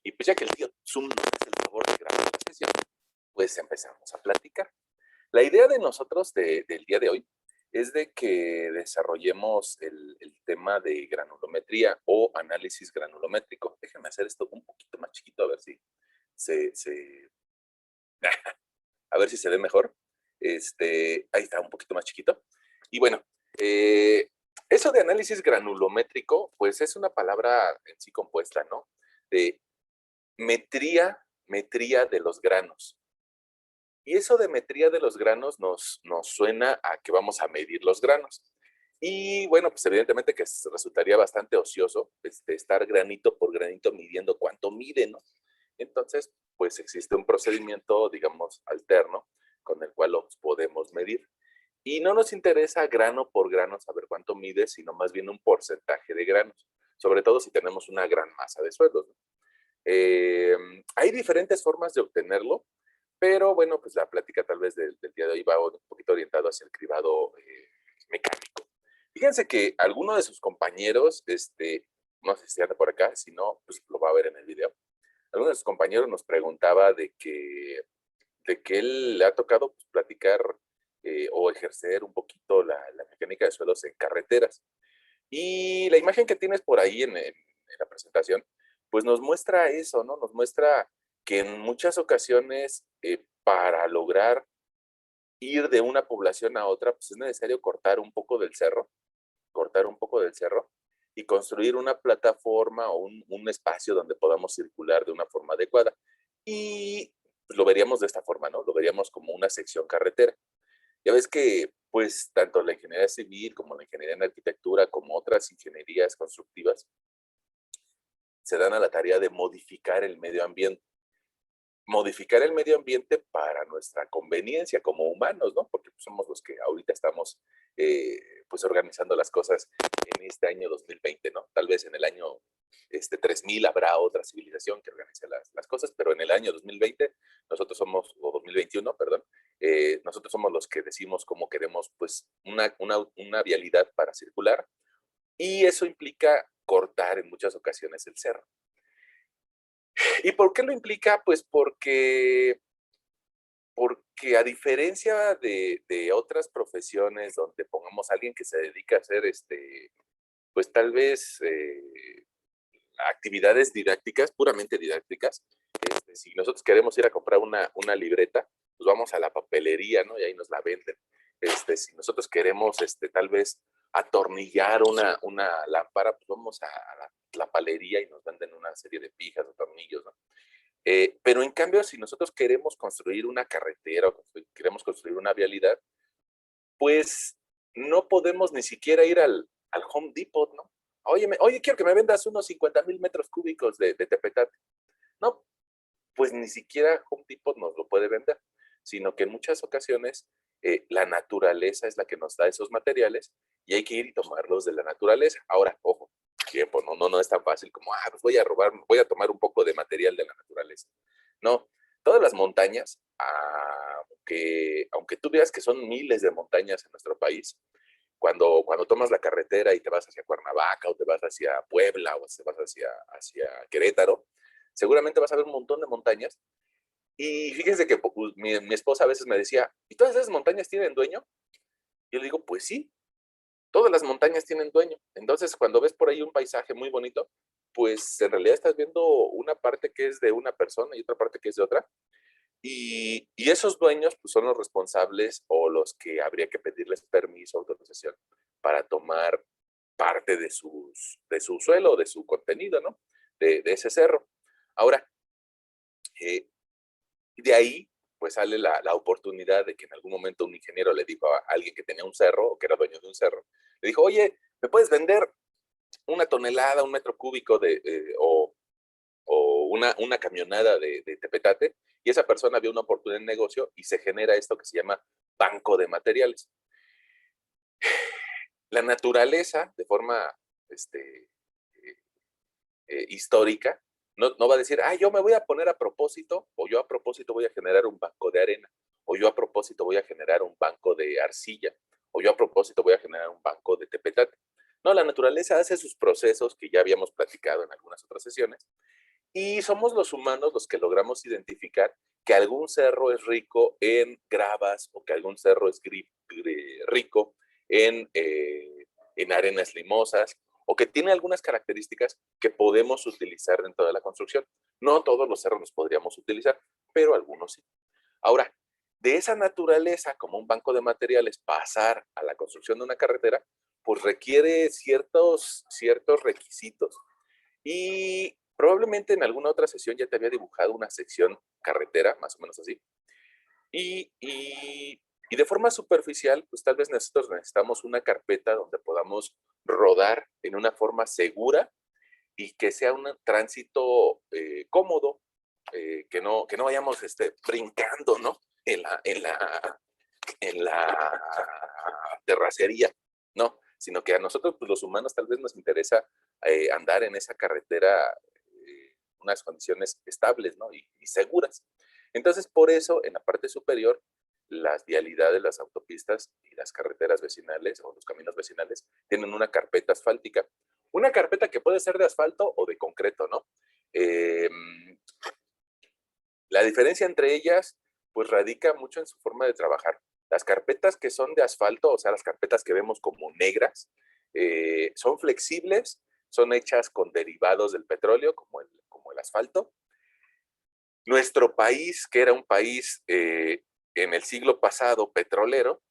Y pues ya que el tío Zoom nos hace el favor de grabar la sesión, pues empezamos a platicar. La idea de nosotros del día de hoy es de que desarrollemos el tema de granulometría o análisis granulométrico. Déjenme hacer esto un poquito más chiquito a ver si se a ver si se ve mejor. Ahí está, un poquito más chiquito. Y bueno, eso de análisis granulométrico, pues es una palabra en sí compuesta, ¿no? De metría de los granos. Y eso de metría de los granos nos suena a que vamos a medir los granos. Y bueno, pues evidentemente que resultaría bastante ocioso estar granito por granito midiendo cuánto mide, ¿no? Entonces, pues existe un procedimiento, digamos, alterno, con el cual los podemos medir. Y no nos interesa grano por grano saber cuánto mide, sino más bien un porcentaje de granos, sobre todo si tenemos una gran masa de suelos, ¿no? Hay diferentes formas de obtenerlo, pero bueno, pues la plática tal vez del día de hoy va un poquito orientado hacia el cribado mecánico. Fíjense que alguno de sus compañeros, no sé si anda por acá, si no, pues lo va a ver en el video. Alguno de sus compañeros nos preguntaba de que él le ha tocado pues, platicar o ejercer un poquito la mecánica de suelos en carreteras. Y la imagen que tienes por ahí en la presentación, pues nos muestra eso, ¿no? Nos muestra que en muchas ocasiones para lograr ir de una población a otra, pues es necesario cortar un poco del cerro y construir una plataforma o un espacio donde podamos circular de una forma adecuada. Y pues, lo veríamos de esta forma, ¿no? Lo veríamos como una sección carretera. Ya ves que, pues, tanto la ingeniería civil como la ingeniería en arquitectura, como otras ingenierías constructivas, se dan a la tarea de modificar el medio ambiente para nuestra conveniencia como humanos, ¿no? Porque pues, somos los que ahorita estamos, pues, organizando las cosas en este año 2020, ¿no? Tal vez en el año 3000 habrá otra civilización que organice las cosas, pero en el año 2020 nosotros somos, o 2021, perdón, nosotros somos los que decimos cómo queremos, pues, una vialidad para circular, y eso implica cortar en muchas ocasiones el cerro. ¿Y por qué lo implica? Pues porque a diferencia de otras profesiones donde pongamos a alguien que se dedica a hacer, pues tal vez actividades didácticas, puramente didácticas, si nosotros queremos ir a comprar una libreta, pues vamos a la papelería, ¿no? Y ahí nos la venden. Si nosotros queremos, tal vez atornillar una lámpara, pues vamos a la palería y nos venden una serie de pijas o tornillos, ¿no? Pero en cambio, si nosotros queremos construir una carretera o queremos construir una vialidad, pues no podemos ni siquiera ir al Home Depot, ¿no? Oye, quiero que me vendas unos 50,000 metros cúbicos de tepetate. No, pues ni siquiera Home Depot nos lo puede vender, sino que en muchas ocasiones la naturaleza es la que nos da esos materiales y hay que ir y tomarlos de la naturaleza. Ahora, ojo, tiempo, no es tan fácil como, pues voy a tomar un poco de material de la naturaleza. No, todas las montañas, aunque tú veas que son miles de montañas en nuestro país, cuando tomas la carretera y te vas hacia Cuernavaca o te vas hacia Puebla o te vas hacia Querétaro, seguramente vas a ver un montón de montañas. Y fíjense que pues, mi esposa a veces me decía, ¿y todas esas montañas tienen dueño? Yo le digo, pues sí, todas las montañas tienen dueño. Entonces, cuando ves por ahí un paisaje muy bonito, pues en realidad estás viendo una parte que es de una persona y otra parte que es de otra. Y esos dueños pues, son los responsables o los que habría que pedirles permiso, autorización, para tomar parte de su suelo, de su contenido, ¿no? De ese cerro. Ahora, eh, de ahí pues sale la oportunidad de que en algún momento un ingeniero le dijo a alguien que tenía un cerro o que era dueño de un cerro, le dijo, oye, ¿me puedes vender una tonelada, un metro cúbico o una camionada de tepetate? Y esa persona vio una oportunidad de negocio y se genera esto que se llama banco de materiales. La naturaleza, de forma eh, histórica, no va a decir, yo me voy a poner a propósito, o yo a propósito voy a generar un banco de arena, o yo a propósito voy a generar un banco de arcilla, o yo a propósito voy a generar un banco de tepetate. No, la naturaleza hace sus procesos que ya habíamos platicado en algunas otras sesiones, Y somos los humanos los que logramos identificar que algún cerro es rico en gravas o que algún cerro es rico en arenas limosas o que tiene algunas características que podemos utilizar dentro de la construcción. No todos los cerros los podríamos utilizar, pero algunos sí. Ahora, de esa naturaleza, como un banco de materiales, pasar a la construcción de una carretera, pues requiere ciertos requisitos. Y probablemente en alguna otra sesión ya te había dibujado una sección carretera, más o menos así. Y de forma superficial, pues tal vez nosotros necesitamos una carpeta donde podamos rodar en una forma segura y que sea un tránsito cómodo, que no vayamos brincando, ¿no? En la terracería, no, sino que a nosotros, pues los humanos, tal vez nos interesa andar en esa carretera unas condiciones estables, ¿no? Y seguras. Entonces, por eso, en la parte superior, las vialidades, las autopistas y las carreteras vecinales o los caminos vecinales tienen una carpeta asfáltica. Una carpeta que puede ser de asfalto o de concreto, ¿no? Eh, la diferencia entre ellas, pues radica mucho en su forma de trabajar. Las carpetas que son de asfalto, o sea, las carpetas que vemos como negras, son flexibles, son hechas con derivados del petróleo, como el asfalto. Nuestro país, que era un país en el siglo pasado petrolero,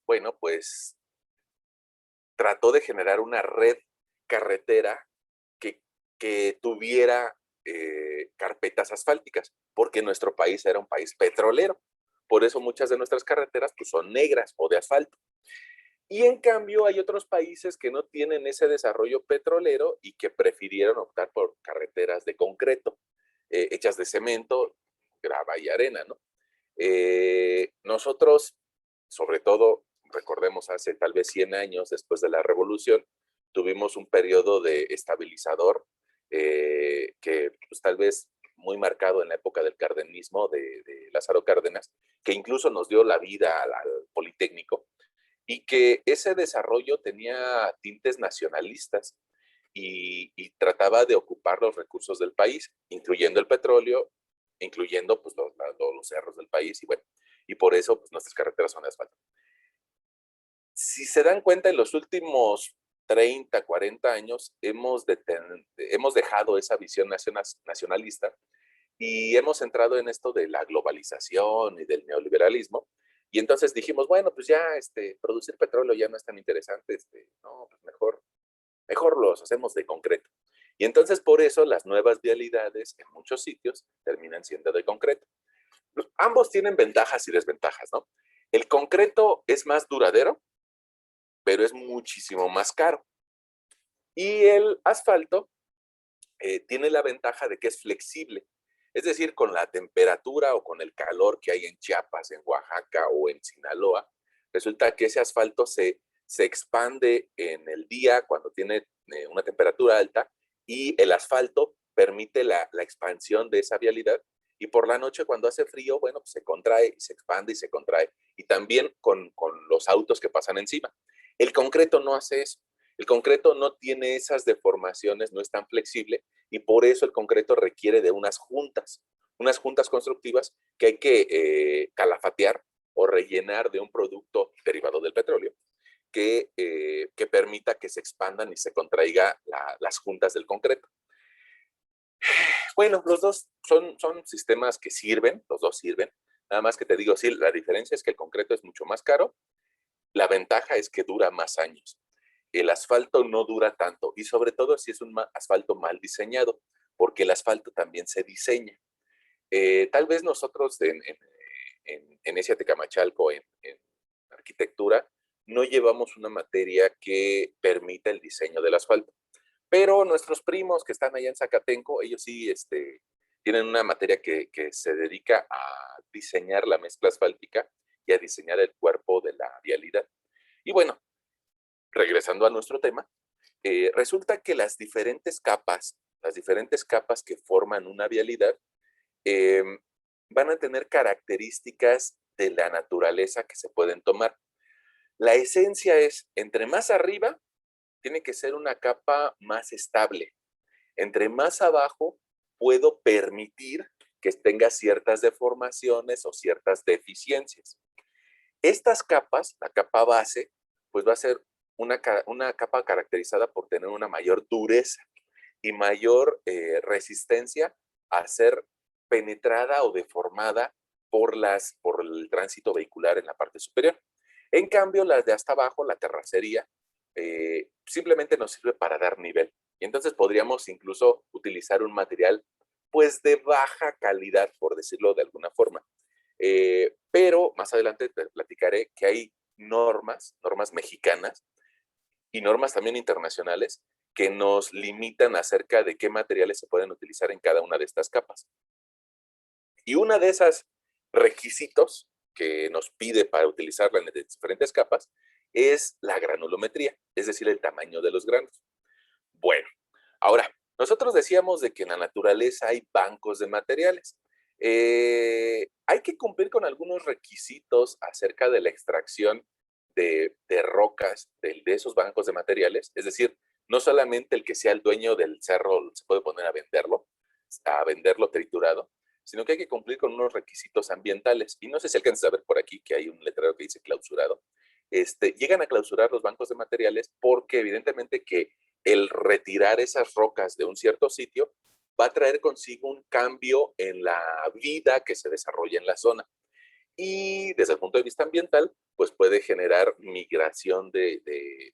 bueno, pues trató de generar una red carretera que, que tuviera carpetas asfálticas, porque nuestro país era un país petrolero. Por eso muchas de nuestras carreteras pues, son negras o de asfalto. Y en cambio hay otros países que no tienen ese desarrollo petrolero y que prefirieron optar por carreteras de concreto, hechas de cemento, grava y arena, ¿no? Nosotros, sobre todo, recordemos hace tal vez 100 años después de la revolución, tuvimos un periodo de estabilizador que pues, tal vez muy marcado en la época del cardenismo de Lázaro Cárdenas, que incluso nos dio la vida al Politécnico, y que ese desarrollo tenía tintes nacionalistas y trataba de ocupar los recursos del país, incluyendo el petróleo, incluyendo pues, los cerros del país, y bueno, y por eso pues, nuestras carreteras son de asfalto. Si se dan cuenta, en los últimos 30, 40 años hemos dejado esa visión nacionalista y hemos entrado en esto de la globalización y del neoliberalismo. Y entonces dijimos, bueno, pues ya producir petróleo ya no es tan interesante, no, pues mejor los hacemos de concreto. Y entonces por eso las nuevas vialidades en muchos sitios terminan siendo de concreto. Ambos tienen ventajas y desventajas, ¿no? El concreto es más duradero, pero es muchísimo más caro. Y el asfalto tiene la ventaja de que es flexible. Es decir, con la temperatura o con el calor que hay en Chiapas, en Oaxaca o en Sinaloa, resulta que ese asfalto se expande en el día cuando tiene una temperatura alta y el asfalto permite la expansión de esa vialidad y por la noche cuando hace frío, bueno, pues se contrae y se expande y se contrae. Y también con los autos que pasan encima. El concreto no hace eso. El concreto no tiene esas deformaciones, no es tan flexible y por eso el concreto requiere de unas juntas constructivas que hay que calafatear o rellenar de un producto derivado del petróleo que permita que se expandan y se contraiga las juntas del concreto. Bueno, los dos son sistemas que sirven, los dos sirven, nada más que te digo, sí, la diferencia es que el concreto es mucho más caro, la ventaja es que dura más años. El asfalto no dura tanto y sobre todo si es un asfalto mal diseñado, porque el asfalto también se diseña. Tal vez nosotros en ese Tecamachalco, en arquitectura, no llevamos una materia que permita el diseño del asfalto, pero nuestros primos que están allá en Zacatenco, ellos sí tienen una materia que se dedica a diseñar la mezcla asfáltica y a diseñar el cuerpo de la vialidad. Y bueno, regresando a nuestro tema, resulta que las diferentes capas que forman una vialidad, eh, van a tener características de la naturaleza que se pueden tomar. La esencia es, entre más arriba, tiene que ser una capa más estable. Entre más abajo, puedo permitir que tenga ciertas deformaciones o ciertas deficiencias. Estas capas, la capa base, pues va a ser una capa caracterizada por tener una mayor dureza y mayor resistencia a ser penetrada o deformada por el tránsito vehicular en la parte superior. En cambio, las de hasta abajo, la terracería, simplemente nos sirve para dar nivel. Y entonces podríamos incluso utilizar un material pues de baja calidad, por decirlo de alguna forma. Pero más adelante te platicaré que hay normas mexicanas y normas también internacionales que nos limitan acerca de qué materiales se pueden utilizar en cada una de estas capas. Y una de esas requisitos que nos pide para utilizarla en diferentes capas es la granulometría, es decir, el tamaño de los granos. Bueno, ahora, nosotros decíamos de que en la naturaleza hay bancos de materiales. Hay que cumplir con algunos requisitos acerca de la extracción de rocas de esos bancos de materiales. Es decir, no solamente el que sea el dueño del cerro se puede poner a venderlo triturado, sino que hay que cumplir con unos requisitos ambientales. Y no sé si alcanzas a ver por aquí que hay un letrero que dice clausurado. Llegan a clausurar los bancos de materiales porque evidentemente que el retirar esas rocas de un cierto sitio va a traer consigo un cambio en la vida que se desarrolla en la zona. Y desde el punto de vista ambiental, pues puede generar migración de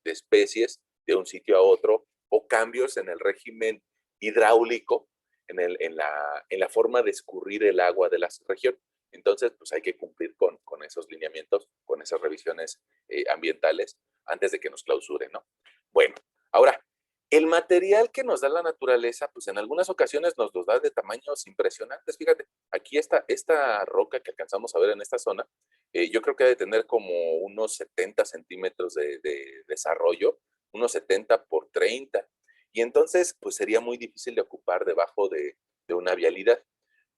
especies de un sitio a otro o cambios en el régimen hidráulico, en la forma de escurrir el agua de la región. Entonces, pues hay que cumplir con esos lineamientos, con esas revisiones ambientales antes de que nos clausuren, ¿no? Bueno, ahora, el material que nos da la naturaleza, pues en algunas ocasiones nos los da de tamaños impresionantes. Fíjate, aquí esta roca que alcanzamos a ver en esta zona, yo creo que ha de tener como unos 70 centímetros de desarrollo, unos 70 por 30. Y entonces, pues sería muy difícil de ocupar debajo de una vialidad.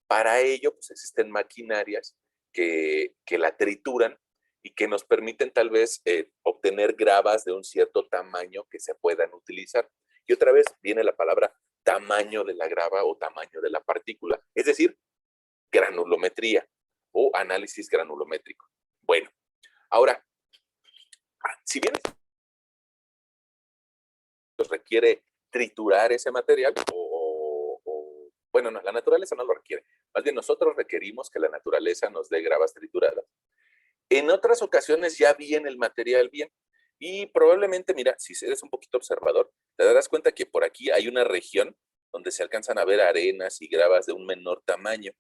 Para ello, pues existen maquinarias que la trituran y que nos permiten tal vez obtener gravas de un cierto tamaño que se puedan utilizar. Y otra vez viene la palabra tamaño de la grava o tamaño de la partícula, es decir, granulometría o análisis granulométrico. Bueno, ahora, si bien requiere triturar ese material bueno, no, la naturaleza no lo requiere. Más bien nosotros requerimos que la naturaleza nos dé gravas trituradas. En otras ocasiones ya viene el material bien y probablemente, mira, si eres un poquito observador, te darás cuenta que por aquí hay una región donde se alcanzan a ver arenas y gravas de un menor tamaño.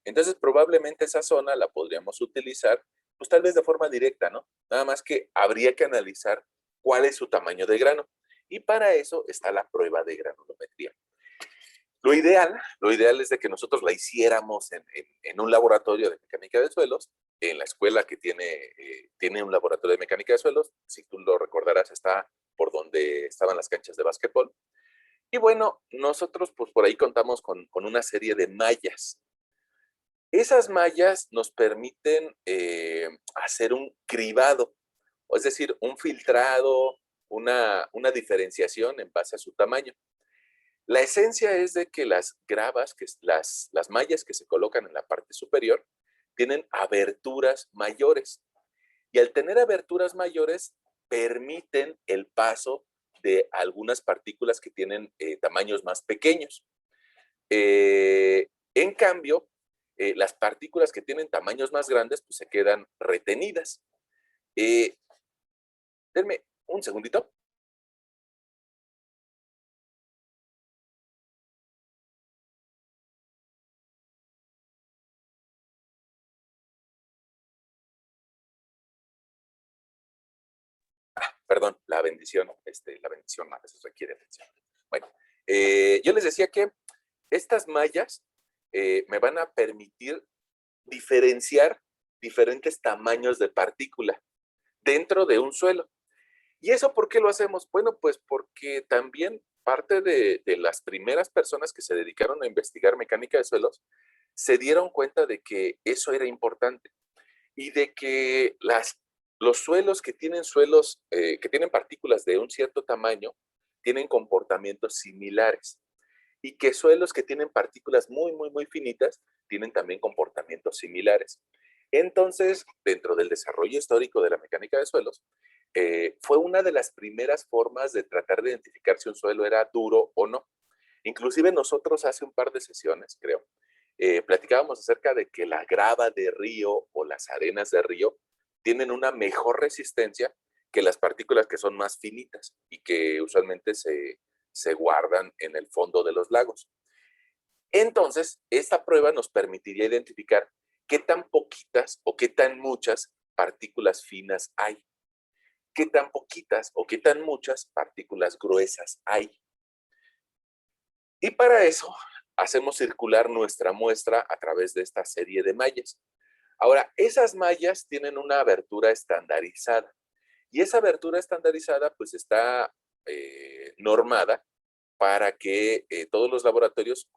Entonces, probablemente esa zona la podríamos utilizar, pues tal vez de forma directa, ¿no? Nada más que habría que analizar cuál es su tamaño de grano. Y para eso está la prueba de granulometría. Lo ideal es de que nosotros la hiciéramos en un laboratorio de mecánica de suelos, en la escuela que tiene un laboratorio de mecánica de suelos, si tú lo recordarás, está por donde estaban las canchas de básquetbol. Y bueno, nosotros pues por ahí contamos con una serie de mallas. Esas mallas nos permiten hacer un cribado, es decir, un filtrado, una diferenciación en base a su tamaño. La esencia es de que las gravas, las mallas que se colocan en la parte superior, tienen aberturas mayores. Y al tener aberturas mayores, permiten el paso de algunas partículas que tienen tamaños más pequeños. En cambio, las partículas que tienen tamaños más grandes, pues se quedan retenidas. Denme un segundito. Perdón, la bendición a veces requiere atención. Bueno, yo les decía que estas mallas me van a permitir diferenciar diferentes tamaños de partícula dentro de un suelo. ¿Y eso por qué lo hacemos? Bueno, pues porque también parte de las primeras personas que se dedicaron a investigar mecánica de suelos se dieron cuenta de que eso era importante y de que los suelos que tienen partículas de un cierto tamaño tienen comportamientos similares. y que suelos que tienen partículas muy, muy, muy finitas tienen también comportamientos similares. Entonces, dentro del desarrollo histórico de la mecánica de suelos, fue una de las primeras formas de tratar de identificar si un suelo era duro o no. Inclusive nosotros hace un par de sesiones, creo, platicábamos acerca de que la grava de río o las arenas de río tienen una mejor resistencia que las partículas que son más finitas y que usualmente se guardan en el fondo de los lagos. Entonces, esta prueba nos permitiría identificar qué tan poquitas o qué tan muchas partículas finas hay, qué tan poquitas o qué tan muchas partículas gruesas hay. Y para eso hacemos circular nuestra muestra a través de esta serie de mallas. Ahora, esas mallas tienen una abertura estandarizada y esa abertura estandarizada pues está normada para que todos los laboratorios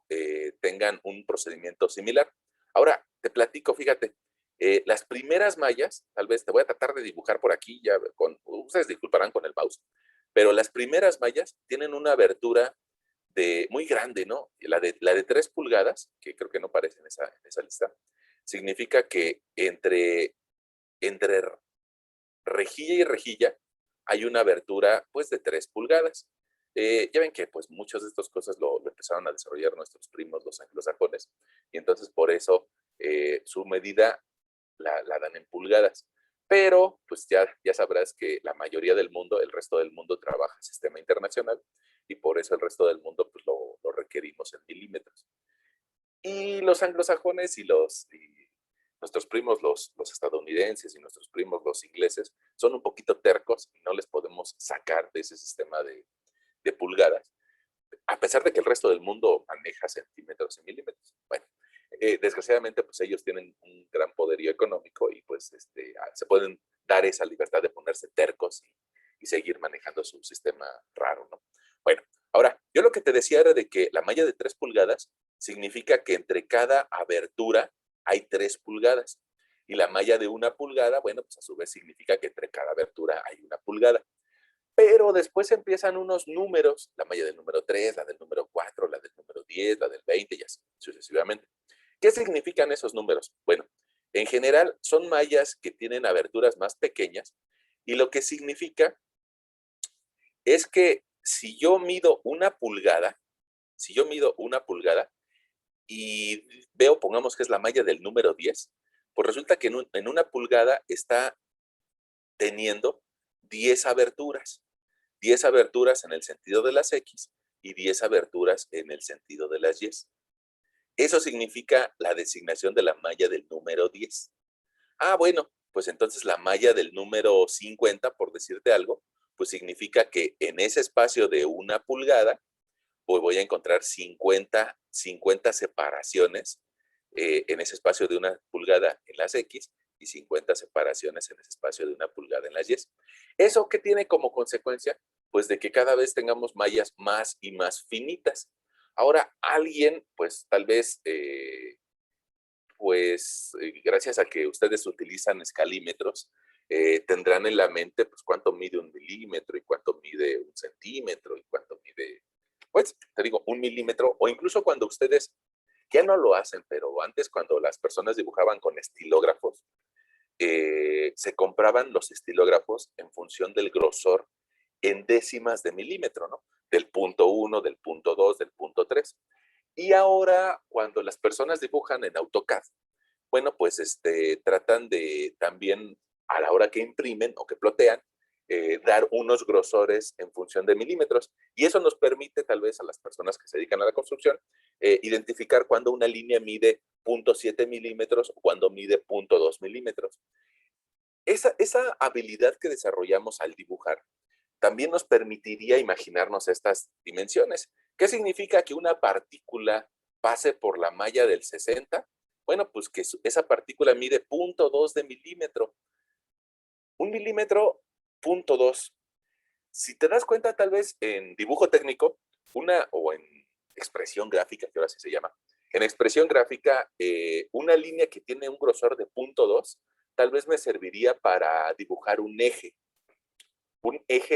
tengan un procedimiento similar. Ahora, te platico, fíjate, las primeras mallas, tal vez te voy a tratar de dibujar por aquí, ya ustedes disculparán con el mouse, pero las primeras mallas tienen una abertura muy grande, ¿no? La de 3 pulgadas, que creo que no aparece en esa lista, significa que entre rejilla y rejilla hay una abertura pues de 3 pulgadas. Ya ven que pues muchas de estas cosas lo empezaron a desarrollar nuestros primos los anglosajones y entonces por eso su medida la dan en pulgadas. Pero pues ya sabrás que la mayoría del mundo, el resto del mundo trabaja en sistema internacional y por eso el resto del mundo pues lo requerimos en milímetros. Y los anglosajones y nuestros primos, los estadounidenses y nuestros primos, los ingleses, son un poquito tercos y no les podemos sacar de ese sistema de pulgadas, a pesar de que el resto del mundo maneja centímetros y milímetros. Bueno, desgraciadamente, pues ellos tienen un gran poderío económico y pues se pueden dar esa libertad de ponerse tercos y seguir manejando su sistema raro, ¿no? Bueno, ahora, yo lo que te decía era de que la malla de 3 pulgadas significa que entre cada abertura hay 3 pulgadas. Y la malla de 1 pulgada, bueno, pues a su vez significa que entre cada abertura hay 1 pulgada. Pero después empiezan unos números, la malla del número 3, la del número 4, la del número 10, la del 20 y así sucesivamente. ¿Qué significan esos números? Bueno, en general son mallas que tienen aberturas más pequeñas y lo que significa es que si yo mido 1 pulgada, si yo mido 1 pulgada y veo, pongamos que es la malla del número 10, pues resulta que en 1 pulgada está teniendo 10 aberturas. 10 aberturas en el sentido de las X y 10 aberturas en el sentido de las Y. Eso significa la designación de la malla del número 10. Ah, bueno, pues entonces la malla del número 50, por decirte algo, pues significa que en ese espacio de 1 pulgada, pues voy a encontrar 50 separaciones en ese espacio de 1 pulgada en las X y 50 separaciones en ese espacio de 1 pulgada en las Y. ¿Eso qué tiene como consecuencia? Pues de que cada vez tengamos mallas más y más finitas. Ahora, alguien, pues tal vez, gracias a que ustedes utilizan escalímetros, tendrán en la mente, pues, cuánto mide 1 milímetro y cuánto mide 1 centímetro y cuánto mide, pues, te digo, 1 milímetro, o incluso cuando ustedes ya no lo hacen, pero antes cuando las personas dibujaban con estilógrafos, se compraban los estilógrafos en función del grosor en décimas de milímetro, ¿no? Del punto 1, del punto 2, del punto 3. Y ahora, cuando las personas dibujan en AutoCAD, bueno, pues tratan de también, a la hora que imprimen o que plotean, dar unos grosores en función de milímetros. Y eso nos permite, tal vez, a las personas que se dedican a la construcción, identificar cuando una línea mide 0.7 milímetros o cuando mide 0.2 milímetros. Esa habilidad que desarrollamos al dibujar también nos permitiría imaginarnos estas dimensiones. ¿Qué significa que una partícula pase por la malla del 60? Bueno, pues que esa partícula mide 0.2 de milímetro. 1 milímetro, 0.2. Si te das cuenta, tal vez en dibujo técnico, o en expresión gráfica, que ahora sí se llama, en expresión gráfica, una línea que tiene un grosor de 0.2, tal vez me serviría para dibujar un eje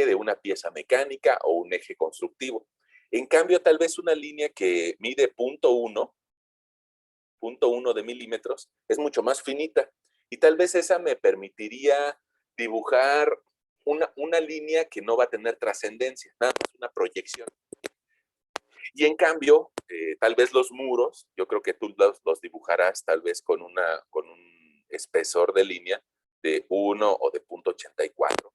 de una pieza mecánica o un eje constructivo. En cambio, tal vez una línea que mide 0.1 de milímetros, es mucho más finita. Y tal vez esa me permitiría dibujar una línea que no va a tener trascendencia, nada más una proyección. Y en cambio, tal vez los muros, yo creo que tú los dibujarás tal vez con un espesor de línea de 1 o de 0.84.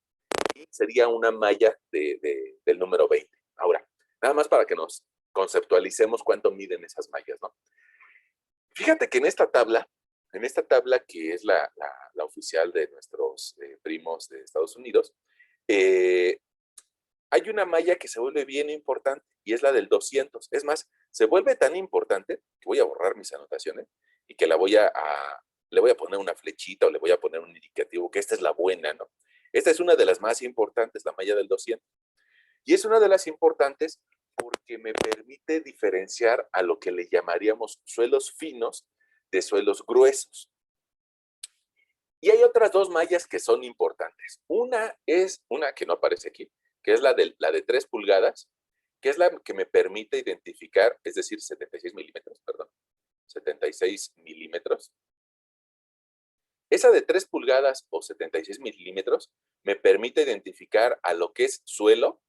Y sería una malla del número 20. Ahora, nada más para que nos conceptualicemos cuánto miden esas mallas, ¿no? Fíjate que en esta tabla que es la oficial de nuestros primos de Estados Unidos, eh, hay una malla que se vuelve bien importante y es la del 200. Es más, se vuelve tan importante que voy a borrar mis anotaciones y que le voy a poner una flechita o le voy a poner un indicativo que esta es la buena, ¿no? Esta es una de las más importantes, la malla del 200. Y es una de las importantes porque me permite diferenciar a lo que le llamaríamos suelos finos de suelos gruesos. Y hay otras dos mallas que son importantes. Una es una que no aparece aquí, que es la de 3 pulgadas, que es la que me permite identificar, es decir, 76 milímetros, perdón, 76 milímetros. Esa de 3 pulgadas o 76 milímetros me permite identificar a lo que es suelo,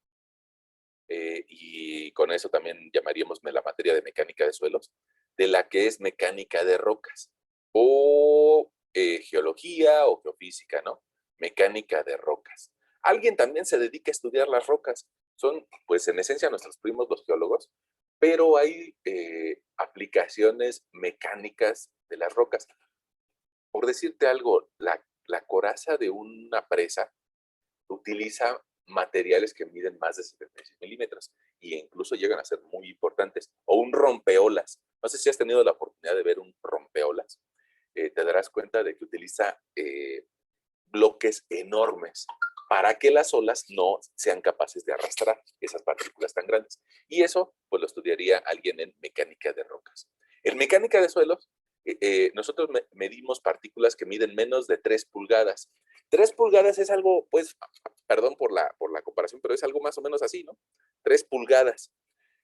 y con eso también llamaríamos la materia de mecánica de suelos, de la que es mecánica de rocas, o geología o geofísica, ¿no? Mecánica de rocas. Alguien también se dedica a estudiar las rocas. Son, pues, en esencia nuestros primos los geólogos, pero hay aplicaciones mecánicas de las rocas. Por decirte algo, la coraza de una presa utiliza materiales que miden más de 76 milímetros e incluso llegan a ser muy importantes. O un rompeolas. No sé si has tenido la oportunidad de ver un rompeolas. Te darás cuenta de que utiliza bloques enormes para que las olas no sean capaces de arrastrar esas partículas tan grandes. Y eso, pues lo estudiaría alguien en mecánica de rocas. En mecánica de suelos, nosotros medimos partículas que miden menos de 3 pulgadas. 3 pulgadas es algo, pues, perdón por la comparación, pero es algo más o menos así, ¿no? 3 pulgadas,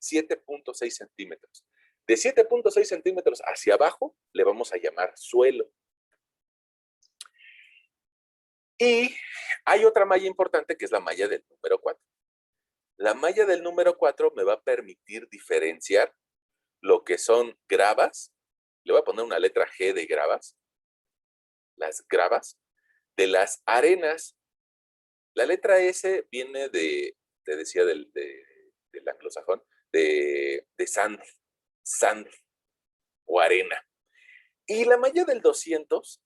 7.6 centímetros. De 7.6 centímetros hacia abajo le vamos a llamar suelo. Y hay otra malla importante que es la malla del número 4. La malla del número 4 me va a permitir diferenciar lo que son gravas. Le voy a poner una letra G de gravas. Las gravas de las arenas. La letra S viene te decía, del anglosajón, de sand o arena. Y la malla del 200,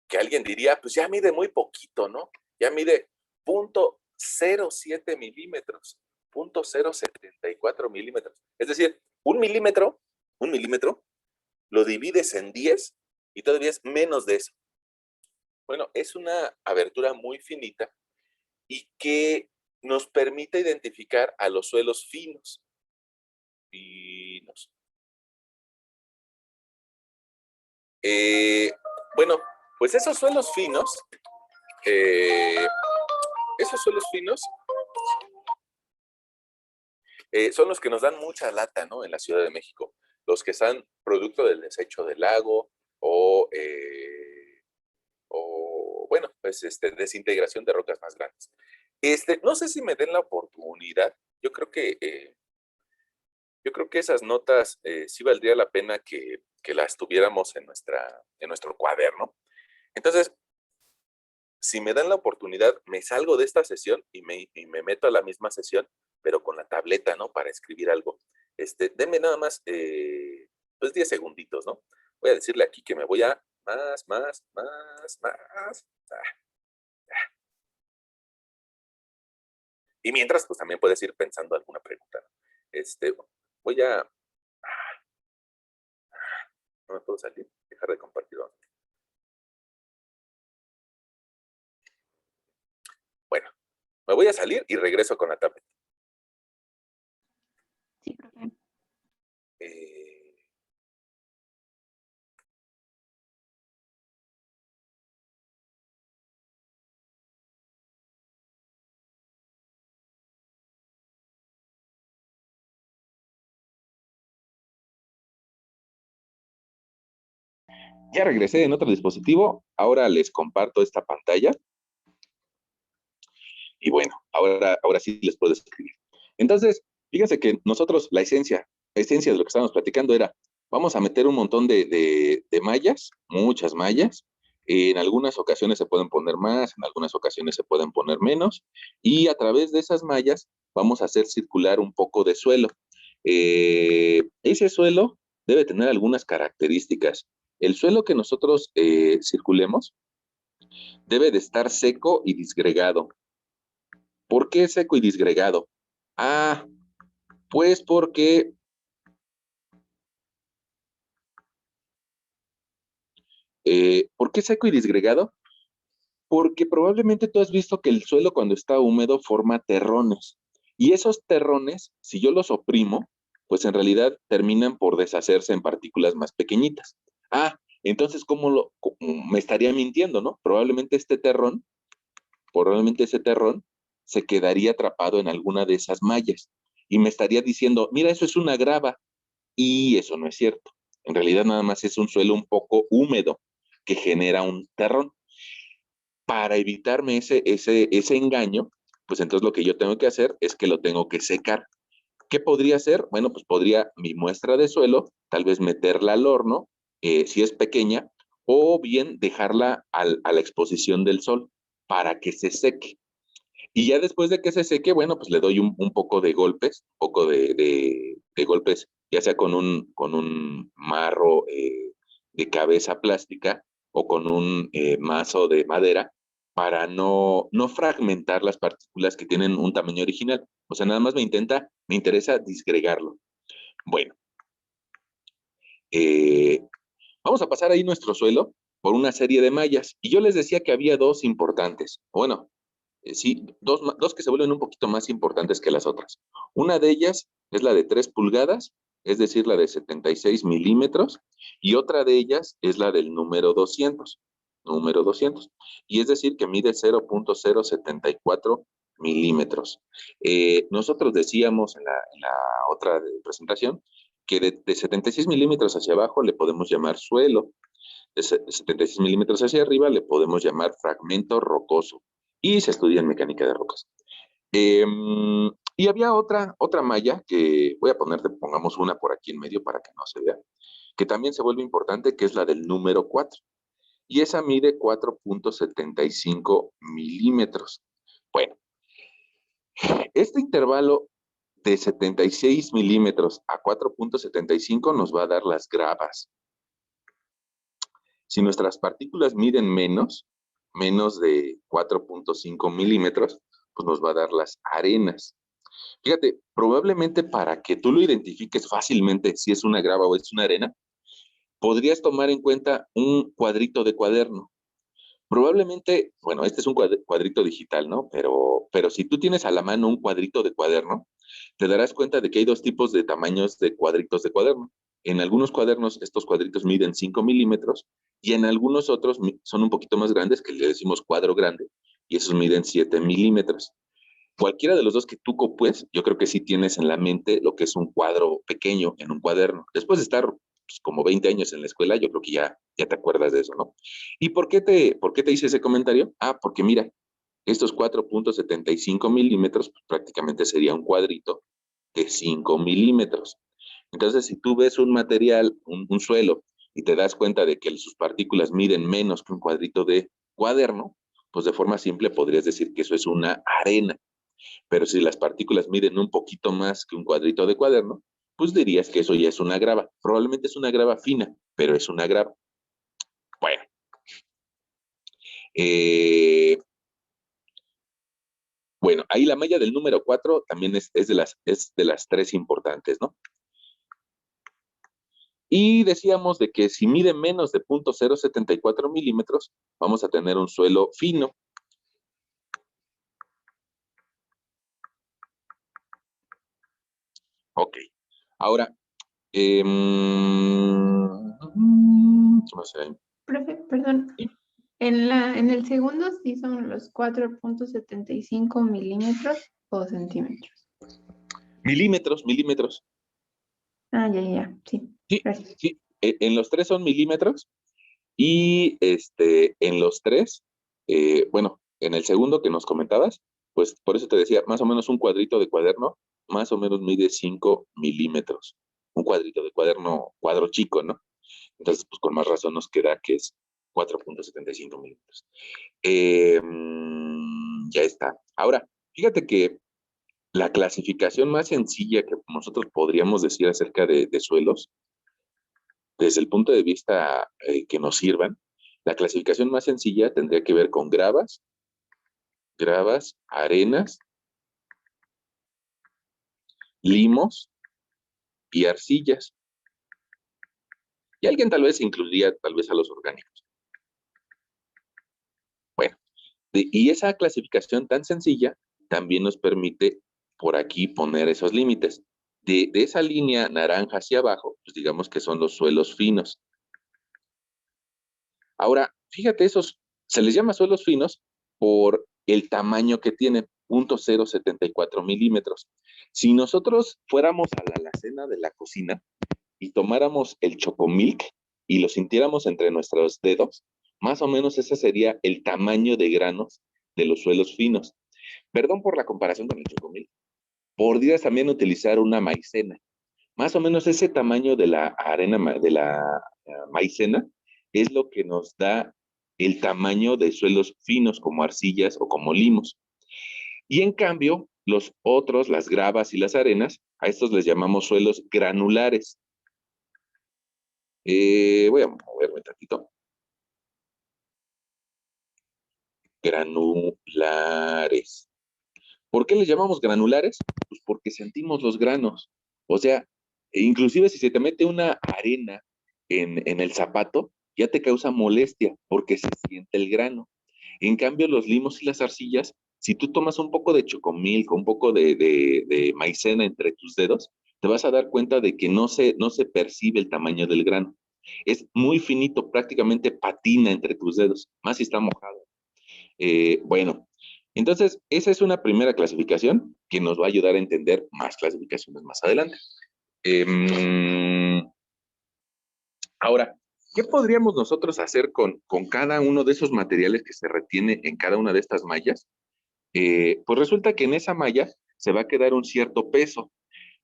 que alguien diría, pues ya mide muy poquito, ¿no? Ya mide 0.07 milímetros, 0.074 milímetros. Es decir, un milímetro, lo divides en 10 y todavía es menos de eso. Bueno, es una abertura muy finita y que nos permite identificar a los suelos finos. Finos. Bueno, pues eh, esos suelos finos son los que nos dan mucha lata, ¿no? En la Ciudad de México. Los que son producto del desecho del lago o bueno, pues desintegración de rocas más grandes. No sé si me den la oportunidad. Yo creo que esas notas sí valdría la pena que las tuviéramos en nuestro cuaderno. Entonces, si me dan la oportunidad, me salgo de esta sesión y me meto a la misma sesión, pero con la tableta, ¿no? Para escribir algo. Denme nada más, pues 10 segunditos, ¿no? Voy a decirle aquí que me voy a más. Y mientras, pues también puedes ir pensando alguna pregunta, ¿no? Voy a, no me puedo salir, dejar de compartir. Bueno, me voy a salir y regreso con la tablet. Sí, profe. Eh, Ya regresé en otro dispositivo, ahora les comparto esta pantalla y bueno, ahora sí les puedo escribir. Entonces, fíjense que nosotros la esencia de lo que estábamos platicando era, vamos a meter un montón de mallas, muchas mallas. En algunas ocasiones se pueden poner más, en algunas ocasiones se pueden poner menos, y a través de esas mallas vamos a hacer circular un poco de suelo. Ese suelo debe tener algunas características. El suelo que nosotros circulemos debe de estar seco y disgregado. ¿Por qué seco y disgregado? Ah, pues porque, ¿por qué seco y disgregado? Porque probablemente tú has visto que el suelo cuando está húmedo forma terrones. Y esos terrones, si yo los oprimo, pues en realidad terminan por deshacerse en partículas más pequeñitas. Ah, entonces, me estaría mintiendo, ¿no? Probablemente ese terrón se quedaría atrapado en alguna de esas mallas. Y me estaría diciendo, mira, eso es una grava. Y eso no es cierto. En realidad nada más es un suelo un poco húmedo que genera un terrón. Para evitarme ese engaño, pues entonces lo que yo tengo que hacer es que lo tengo que secar. ¿Qué podría hacer? Bueno, pues podría mi muestra de suelo, tal vez meterla al horno, si es pequeña, o bien dejarla a la exposición del sol para que se seque. Y ya después de que se seque, bueno, pues le doy un poco de golpes, un poco de golpes, ya sea con un marro de cabeza plástica o con un mazo de madera, para no fragmentar las partículas que tienen un tamaño original. O sea, nada más me interesa disgregarlo. Bueno, eh, vamos a pasar ahí nuestro suelo por una serie de mallas. Y yo les decía que había dos importantes. Bueno, sí, dos que se vuelven un poquito más importantes que las otras. Una de ellas es la de 3 pulgadas, es decir, la de 76 milímetros, y otra de ellas es la del número 200, y es decir, que mide 0.074 milímetros. Nosotros decíamos en la otra presentación que de 76 milímetros hacia abajo le podemos llamar suelo, de 76 milímetros hacia arriba le podemos llamar fragmento rocoso y se estudia en mecánica de rocas. Eh, y había otra malla que voy a pongamos una por aquí en medio para que no se vea, que también se vuelve importante, que es la del número 4. Y esa mide 4.75 milímetros. Bueno, este intervalo de 76 milímetros a 4.75 nos va a dar las gravas. Si nuestras partículas miden menos de 4.5 milímetros, pues nos va a dar las arenas. Fíjate, probablemente para que tú lo identifiques fácilmente si es una grava o es una arena, podrías tomar en cuenta un cuadrito de cuaderno. Probablemente, bueno, este es un cuadrito digital, ¿no? Pero si tú tienes a la mano un cuadrito de cuaderno, te darás cuenta de que hay dos tipos de tamaños de cuadritos de cuaderno. En algunos cuadernos, estos cuadritos miden 5 milímetros y en algunos otros son un poquito más grandes, que le decimos cuadro grande, y esos miden 7 milímetros. Cualquiera de los dos que tú copes, yo creo que sí tienes en la mente lo que es un cuadro pequeño en un cuaderno. Después de estar pues, como 20 años en la escuela, yo creo que ya te acuerdas de eso, ¿no? ¿Y por qué te hice ese comentario? Ah, porque mira, estos 4.75 milímetros pues, prácticamente sería un cuadrito de 5 milímetros. Entonces, si tú ves un material, un suelo, y te das cuenta de que sus partículas miden menos que un cuadrito de cuaderno, pues de forma simple podrías decir que eso es una arena. Pero si las partículas miden un poquito más que un cuadrito de cuaderno, pues dirías que eso ya es una grava. Probablemente es una grava fina, pero es una grava. Bueno, eh, bueno, ahí la malla del número 4 también es de las tres importantes, ¿no? Y decíamos de que si mide menos de 0.074 milímetros, vamos a tener un suelo fino. Ok. Ahora, no sé. Profe, perdón. En el segundo sí son los 4.75 milímetros o centímetros. Milímetros. Ah, ya, ya, ya. Sí, Sí, gracias. sí. En los tres son milímetros. Y en los tres, bueno, en el segundo que nos comentabas, pues por eso te decía, más o menos un cuadrito de cuaderno, más o menos mide 5 milímetros. Un cuadrito de cuaderno, cuadro chico, ¿no? Entonces, pues con más razón nos queda que es 4,75 milímetros. Ya está. Ahora, fíjate que la clasificación más sencilla que nosotros podríamos decir acerca de suelos, desde el punto de vista que nos sirvan, la clasificación más sencilla tendría que ver con gravas, arenas, limos y arcillas. Y alguien tal vez incluiría tal vez a los orgánicos. Bueno, y esa clasificación tan sencilla también nos permite por aquí poner esos límites. De esa línea naranja hacia abajo, pues digamos que son los suelos finos. Ahora, fíjate, esos se les llama suelos finos por el tamaño que tienen, 0,074 milímetros. Si nosotros fuéramos a la alacena de la cocina y tomáramos el chocomilk y lo sintiéramos entre nuestros dedos, más o menos ese sería el tamaño de granos de los suelos finos. Perdón por la comparación con el chocomilk. Podrías también utilizar una maicena. Más o menos ese tamaño de la arena, de la maicena, es lo que nos da el tamaño de suelos finos como arcillas o como limos. Y en cambio, los otros, las gravas y las arenas, a estos les llamamos suelos granulares. Voy a moverme tantito. Granulares. ¿Por qué les llamamos granulares? Pues porque sentimos los granos. O sea, inclusive si se te mete una arena en el zapato, ya te causa molestia porque se siente el grano. En cambio, los limos y las arcillas, si tú tomas un poco de chocomilk, un poco de maicena entre tus dedos, te vas a dar cuenta de que no se percibe el tamaño del grano. Es muy finito, prácticamente patina entre tus dedos, más si está mojado. Bueno, entonces esa es una primera clasificación que nos va a ayudar a entender más clasificaciones más adelante. Eh, Ahora, ¿qué podríamos nosotros hacer con cada uno de esos materiales que se retiene en cada una de estas mallas? Pues resulta que en esa malla se va a quedar un cierto peso.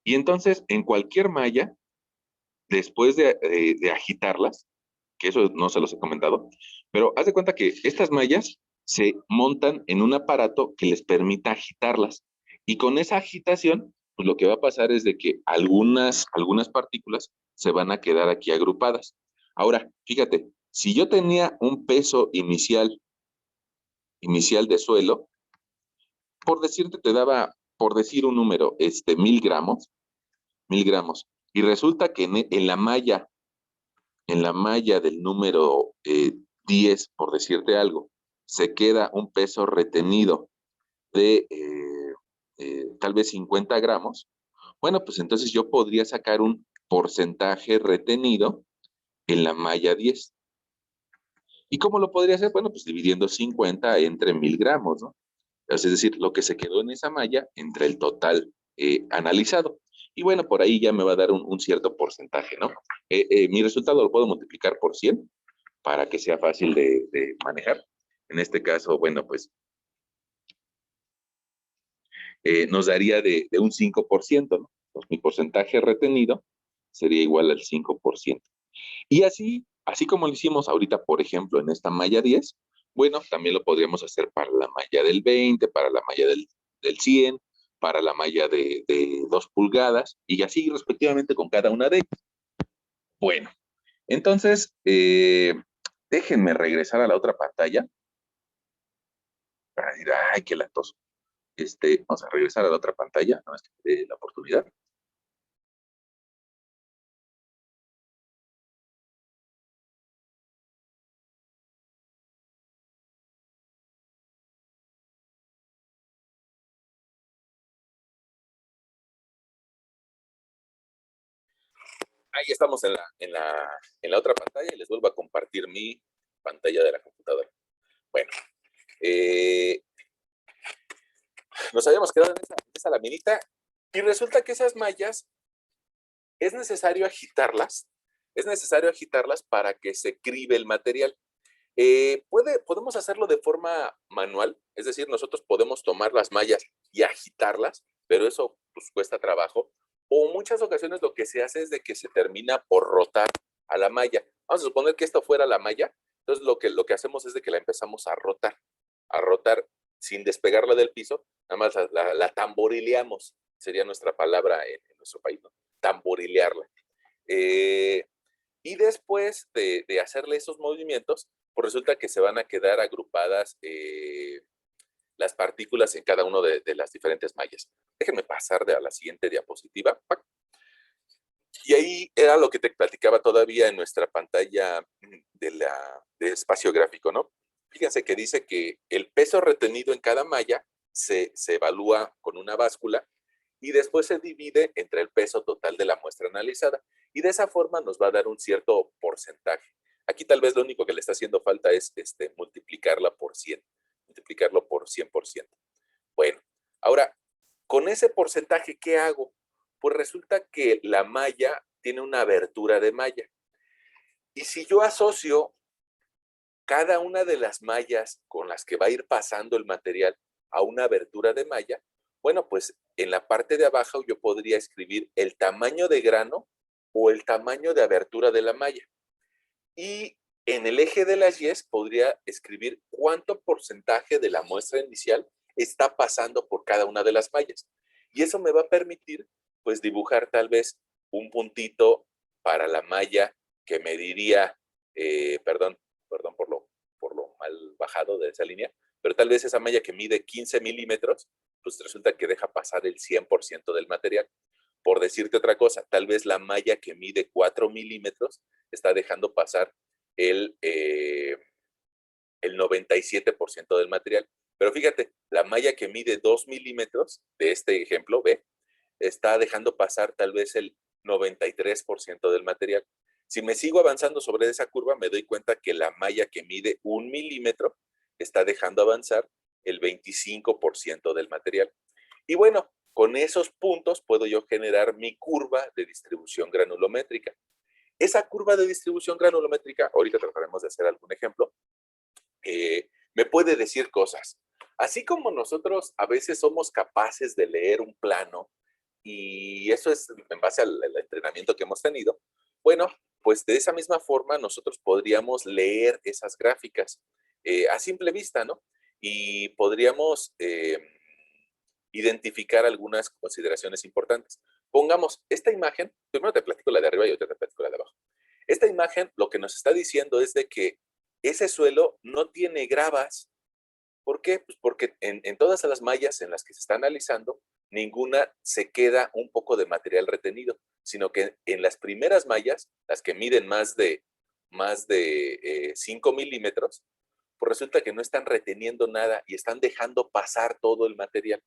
Y entonces, en cualquier malla, después de agitarlas, que eso no se los he comentado, pero haz de cuenta que estas mallas se montan en un aparato que les permita agitarlas. Y con esa agitación, pues lo que va a pasar es de que algunas partículas se van a quedar aquí agrupadas. Ahora, fíjate, si yo tenía un peso inicial de suelo, por decirte, te daba, por decir un número, 1,000 gramos, y resulta que en la malla del número 10, por decirte algo, se queda un peso retenido de tal vez 50 gramos, bueno, pues entonces yo podría sacar un porcentaje retenido en la malla 10. ¿Y cómo lo podría hacer? Bueno, pues dividiendo 50 entre 1,000 gramos, ¿no? Es decir, lo que se quedó en esa malla entre el total analizado. Y bueno, por ahí ya me va a dar un cierto porcentaje, ¿no? Mi resultado lo puedo multiplicar por 100 para que sea fácil de manejar. En este caso, bueno, pues nos daría de un 5%, ¿no? Pues mi porcentaje retenido sería igual al 5%. Y así como lo hicimos ahorita, por ejemplo, en esta malla 10, bueno, también lo podríamos hacer para la malla del 20, para la malla del 100, para la malla de 2 pulgadas, y así respectivamente con cada una de ellas. Bueno, entonces, déjenme regresar a la otra pantalla para decir, ay, qué latoso. Vamos a regresar a la otra pantalla, no es que me dé la oportunidad. Ahí estamos en la otra pantalla y les vuelvo a compartir mi pantalla de la computadora. Bueno, eh, nos habíamos quedado en esa laminita y resulta que esas mallas es necesario agitarlas es necesario agitarlas para que se cribe el material. Podemos hacerlo de forma manual, es decir, nosotros podemos tomar las mallas y agitarlas, pero eso pues, cuesta trabajo. O muchas ocasiones lo que se hace es de que se termina por rotar a la malla. Vamos a suponer que esto fuera la malla, entonces lo que hacemos es de que la empezamos a rotar sin despegarla del piso, nada más la tamborileamos, sería nuestra palabra en nuestro país, ¿no? Tamborilearla. Y después de hacerle esos movimientos, pues resulta que se van a quedar agrupadas las partículas en cada una de las diferentes mallas. Déjenme pasar a la siguiente diapositiva. Y ahí era lo que te platicaba todavía en nuestra pantalla de espacio gráfico, ¿no? Fíjense que dice que el peso retenido en cada malla se evalúa con una báscula y después se divide entre el peso total de la muestra analizada. Y de esa forma nos va a dar un cierto porcentaje. Aquí tal vez lo único que le está haciendo falta es multiplicarla por 100, multiplicarlo por 100%. Bueno, ahora, con ese porcentaje, ¿qué hago? Pues resulta que la malla tiene una abertura de malla. Y si yo asocio cada una de las mallas con las que va a ir pasando el material a una abertura de malla, bueno, pues en la parte de abajo yo podría escribir el tamaño de grano o el tamaño de abertura de la malla. Y en el eje de las Y's podría escribir cuánto porcentaje de la muestra inicial está pasando por cada una de las mallas. Y eso me va a permitir, pues, dibujar tal vez un puntito para la malla que mediría, perdón por lo mal bajado de esa línea, pero tal vez esa malla que mide 15 milímetros, pues resulta que deja pasar el 100% del material. Por decirte otra cosa, tal vez la malla que mide 4 milímetros está dejando pasar el, eh, el 97% del material. Pero fíjate, la malla que mide 2 milímetros de este ejemplo, ve, está dejando pasar tal vez el 93% del material. Si me sigo avanzando sobre esa curva, me doy cuenta que la malla que mide 1 milímetro está dejando avanzar el 25% del material. Y bueno, con esos puntos puedo yo generar mi curva de distribución granulométrica. Esa curva de distribución granulométrica, ahorita trataremos de hacer algún ejemplo, me puede decir cosas. Así como nosotros a veces somos capaces de leer un plano, y eso es en base al entrenamiento que hemos tenido, bueno, pues de esa misma forma nosotros podríamos leer esas gráficas a simple vista, ¿no? Y podríamos identificar algunas consideraciones importantes. Pongamos esta imagen, primero te platico la de arriba y otra te platico la de abajo. Esta imagen lo que nos está diciendo es de que ese suelo no tiene gravas. ¿Por qué? Pues porque en todas las mallas en las que se está analizando, ninguna se queda un poco de material retenido, sino que en las primeras mallas, las que miden más de 5 milímetros, pues resulta que no están reteniendo nada y están dejando pasar todo el material.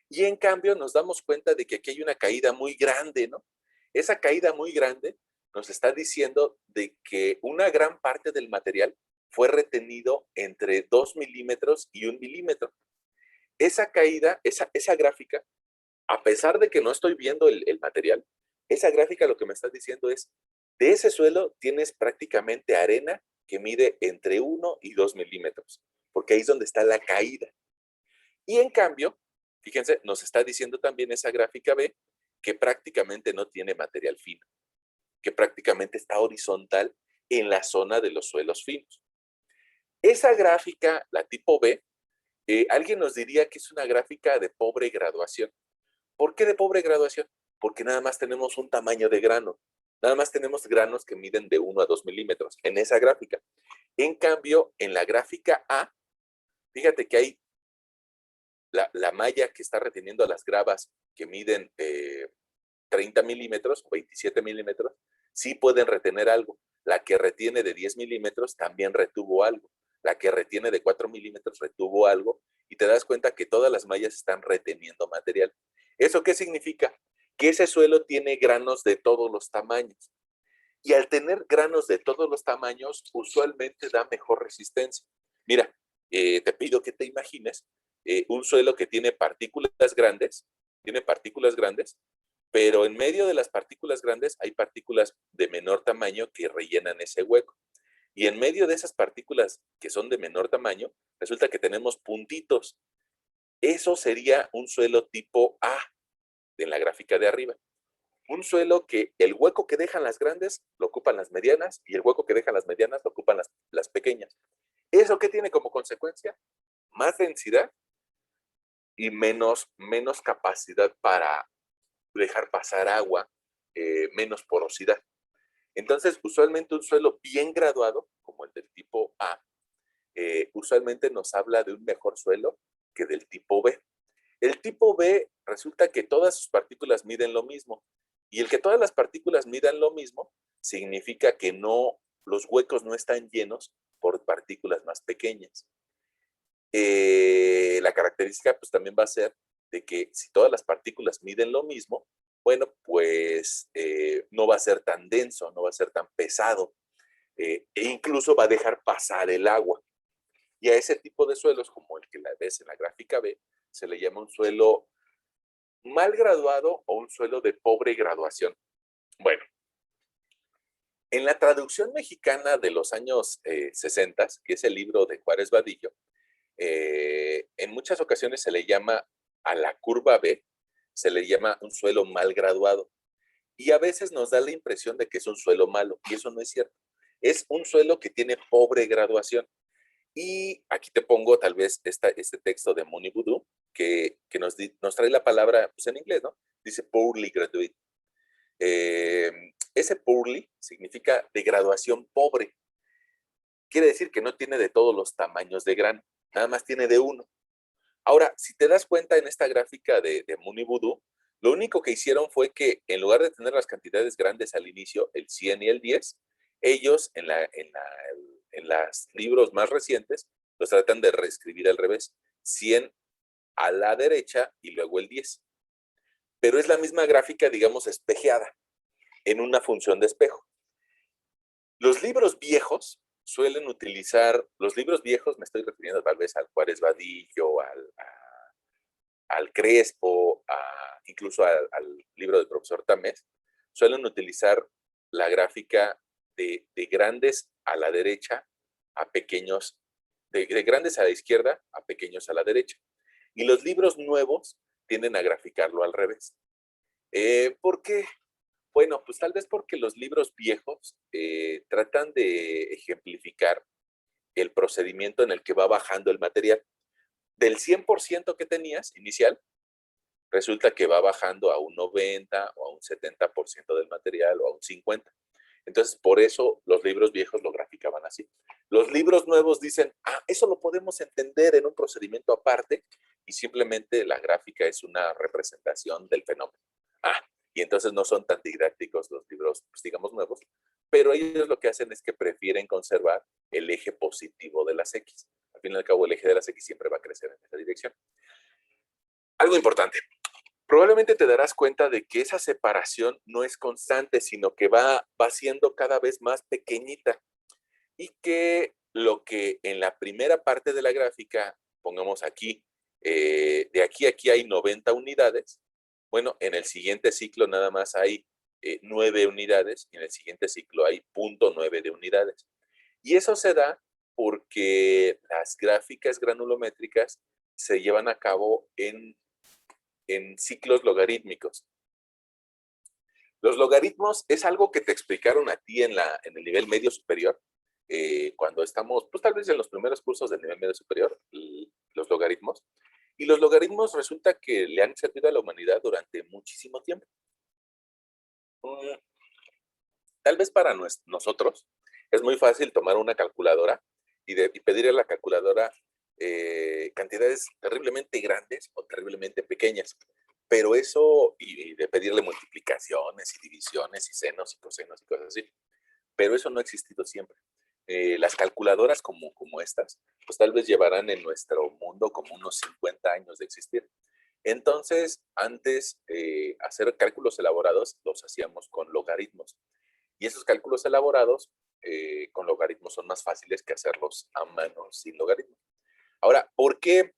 Y en cambio nos damos cuenta de que aquí hay una caída muy grande, ¿no? Esa caída muy grande nos está diciendo de que una gran parte del material fue retenido entre 2 milímetros y 1 milímetro. Esa caída, esa gráfica, a pesar de que no estoy viendo el material, esa gráfica lo que me está diciendo es, de ese suelo tienes prácticamente arena que mide entre 1 y 2 milímetros, porque ahí es donde está la caída. Y en cambio, fíjense, nos está diciendo también esa gráfica B que prácticamente no tiene material fino, que prácticamente está horizontal en la zona de los suelos finos. Esa gráfica, la tipo B, alguien nos diría que es una gráfica de pobre graduación. ¿Por qué de pobre graduación? Porque nada más tenemos un tamaño de grano. Nada más tenemos granos que miden de 1 a 2 milímetros en esa gráfica. En cambio, en la gráfica A, fíjate que hay la malla que está reteniendo las gravas que miden 30 milímetros o 27 milímetros, sí pueden retener algo. La que retiene de 10 milímetros también retuvo algo. La que retiene de 4 milímetros retuvo algo. Y te das cuenta que todas las mallas están reteniendo material. ¿Eso qué significa? Que ese suelo tiene granos de todos los tamaños. Y al tener granos de todos los tamaños, usualmente da mejor resistencia. Mira, te pido que te imagines un suelo que tiene partículas grandes, pero en medio de las partículas grandes hay partículas de menor tamaño que rellenan ese hueco. Y en medio de esas partículas que son de menor tamaño, resulta que tenemos puntitos. Eso sería un suelo tipo A en la gráfica de arriba. Un suelo que el hueco que dejan las grandes lo ocupan las medianas y el hueco que dejan las medianas lo ocupan las pequeñas. ¿Eso qué tiene como consecuencia? Más densidad y menos capacidad para dejar pasar agua, menos porosidad. Entonces, usualmente un suelo bien graduado, como el del tipo A, usualmente nos habla de un mejor suelo que del tipo B. El tipo B resulta que todas sus partículas miden lo mismo. Y el que todas las partículas midan lo mismo significa que no, los huecos no están llenos por partículas más pequeñas. La característica pues también va a ser de que si todas las partículas miden lo mismo, bueno, pues no va a ser tan denso, no va a ser tan pesado, e incluso va a dejar pasar el agua. Y a ese tipo de suelos, como el que la ves en la gráfica B, se le llama un suelo mal graduado o un suelo de pobre graduación. Bueno, en la traducción mexicana de los años 60, que es el libro de Juárez Vadillo, en muchas ocasiones se le llama a la curva B, se le llama un suelo mal graduado. Y a veces nos da la impresión de que es un suelo malo, y eso no es cierto. Es un suelo que tiene pobre graduación. Y aquí te pongo tal vez este texto de Muni Voodoo, que nos trae la palabra pues en inglés, ¿no? Dice poorly graduate. Ese poorly significa de graduación pobre. Quiere decir que no tiene de todos los tamaños de grano, nada más tiene de uno. Ahora, si te das cuenta en esta gráfica de Muni Voodoo, lo único que hicieron fue que en lugar de tener las cantidades grandes al inicio, el 100 y el 10, ellos en los libros más recientes los tratan de reescribir al revés. 100 a la derecha y luego el 10. Pero es la misma gráfica, digamos, espejeada en una función de espejo. Los libros viejos suelen utilizar, los libros viejos, me estoy refiriendo tal vez al Juárez Vadillo, al Crespo, incluso al libro del profesor Tamés, suelen utilizar la gráfica de grandes a la derecha a pequeños, de grandes a la izquierda a pequeños a la derecha. Y los libros nuevos tienden a graficarlo al revés. ¿Por qué? Bueno, pues tal vez porque los libros viejos tratan de ejemplificar el procedimiento en el que va bajando el material. Del 100% que tenías inicial, resulta que va bajando a un 90 o a un 70% del material o a un 50%. Entonces, por eso los libros viejos lo graficaban así. Los libros nuevos dicen, eso lo podemos entender en un procedimiento aparte y simplemente la gráfica es una representación del fenómeno. Y entonces no son tan didácticos los libros, pues, digamos, nuevos, pero ellos lo que hacen es que prefieren conservar el eje positivo de las X. Al fin y al cabo, el eje de las X siempre va a crecer en esa dirección. Algo importante. Probablemente te darás cuenta de que esa separación no es constante, sino que va siendo cada vez más pequeñita y que lo que en la primera parte de la gráfica, pongamos aquí, de aquí a aquí hay 90 unidades, bueno, en el siguiente ciclo nada más hay 9 unidades y en el siguiente ciclo hay 0.9 de unidades. Y eso se da porque las gráficas granulométricas se llevan a cabo en ciclos logarítmicos. Los logaritmos es algo que te explicaron a ti en el nivel medio superior, cuando estamos, pues tal vez en los primeros cursos del nivel medio superior, los logaritmos. Y los logaritmos resulta que le han servido a la humanidad durante muchísimo tiempo. Tal vez para nosotros es muy fácil tomar una calculadora y pedirle a la calculadora cantidades terriblemente grandes o terriblemente pequeñas. Pero eso, y de pedirle multiplicaciones y divisiones y senos y cosenos y cosas así. Pero eso no ha existido siempre. Las calculadoras como estas, pues tal vez llevarán en nuestro mundo como unos 50 años de existir. Entonces, antes, hacer cálculos elaborados los hacíamos con logaritmos. Y esos cálculos elaborados con logaritmos son más fáciles que hacerlos a mano sin logaritmos. Ahora, ¿por qué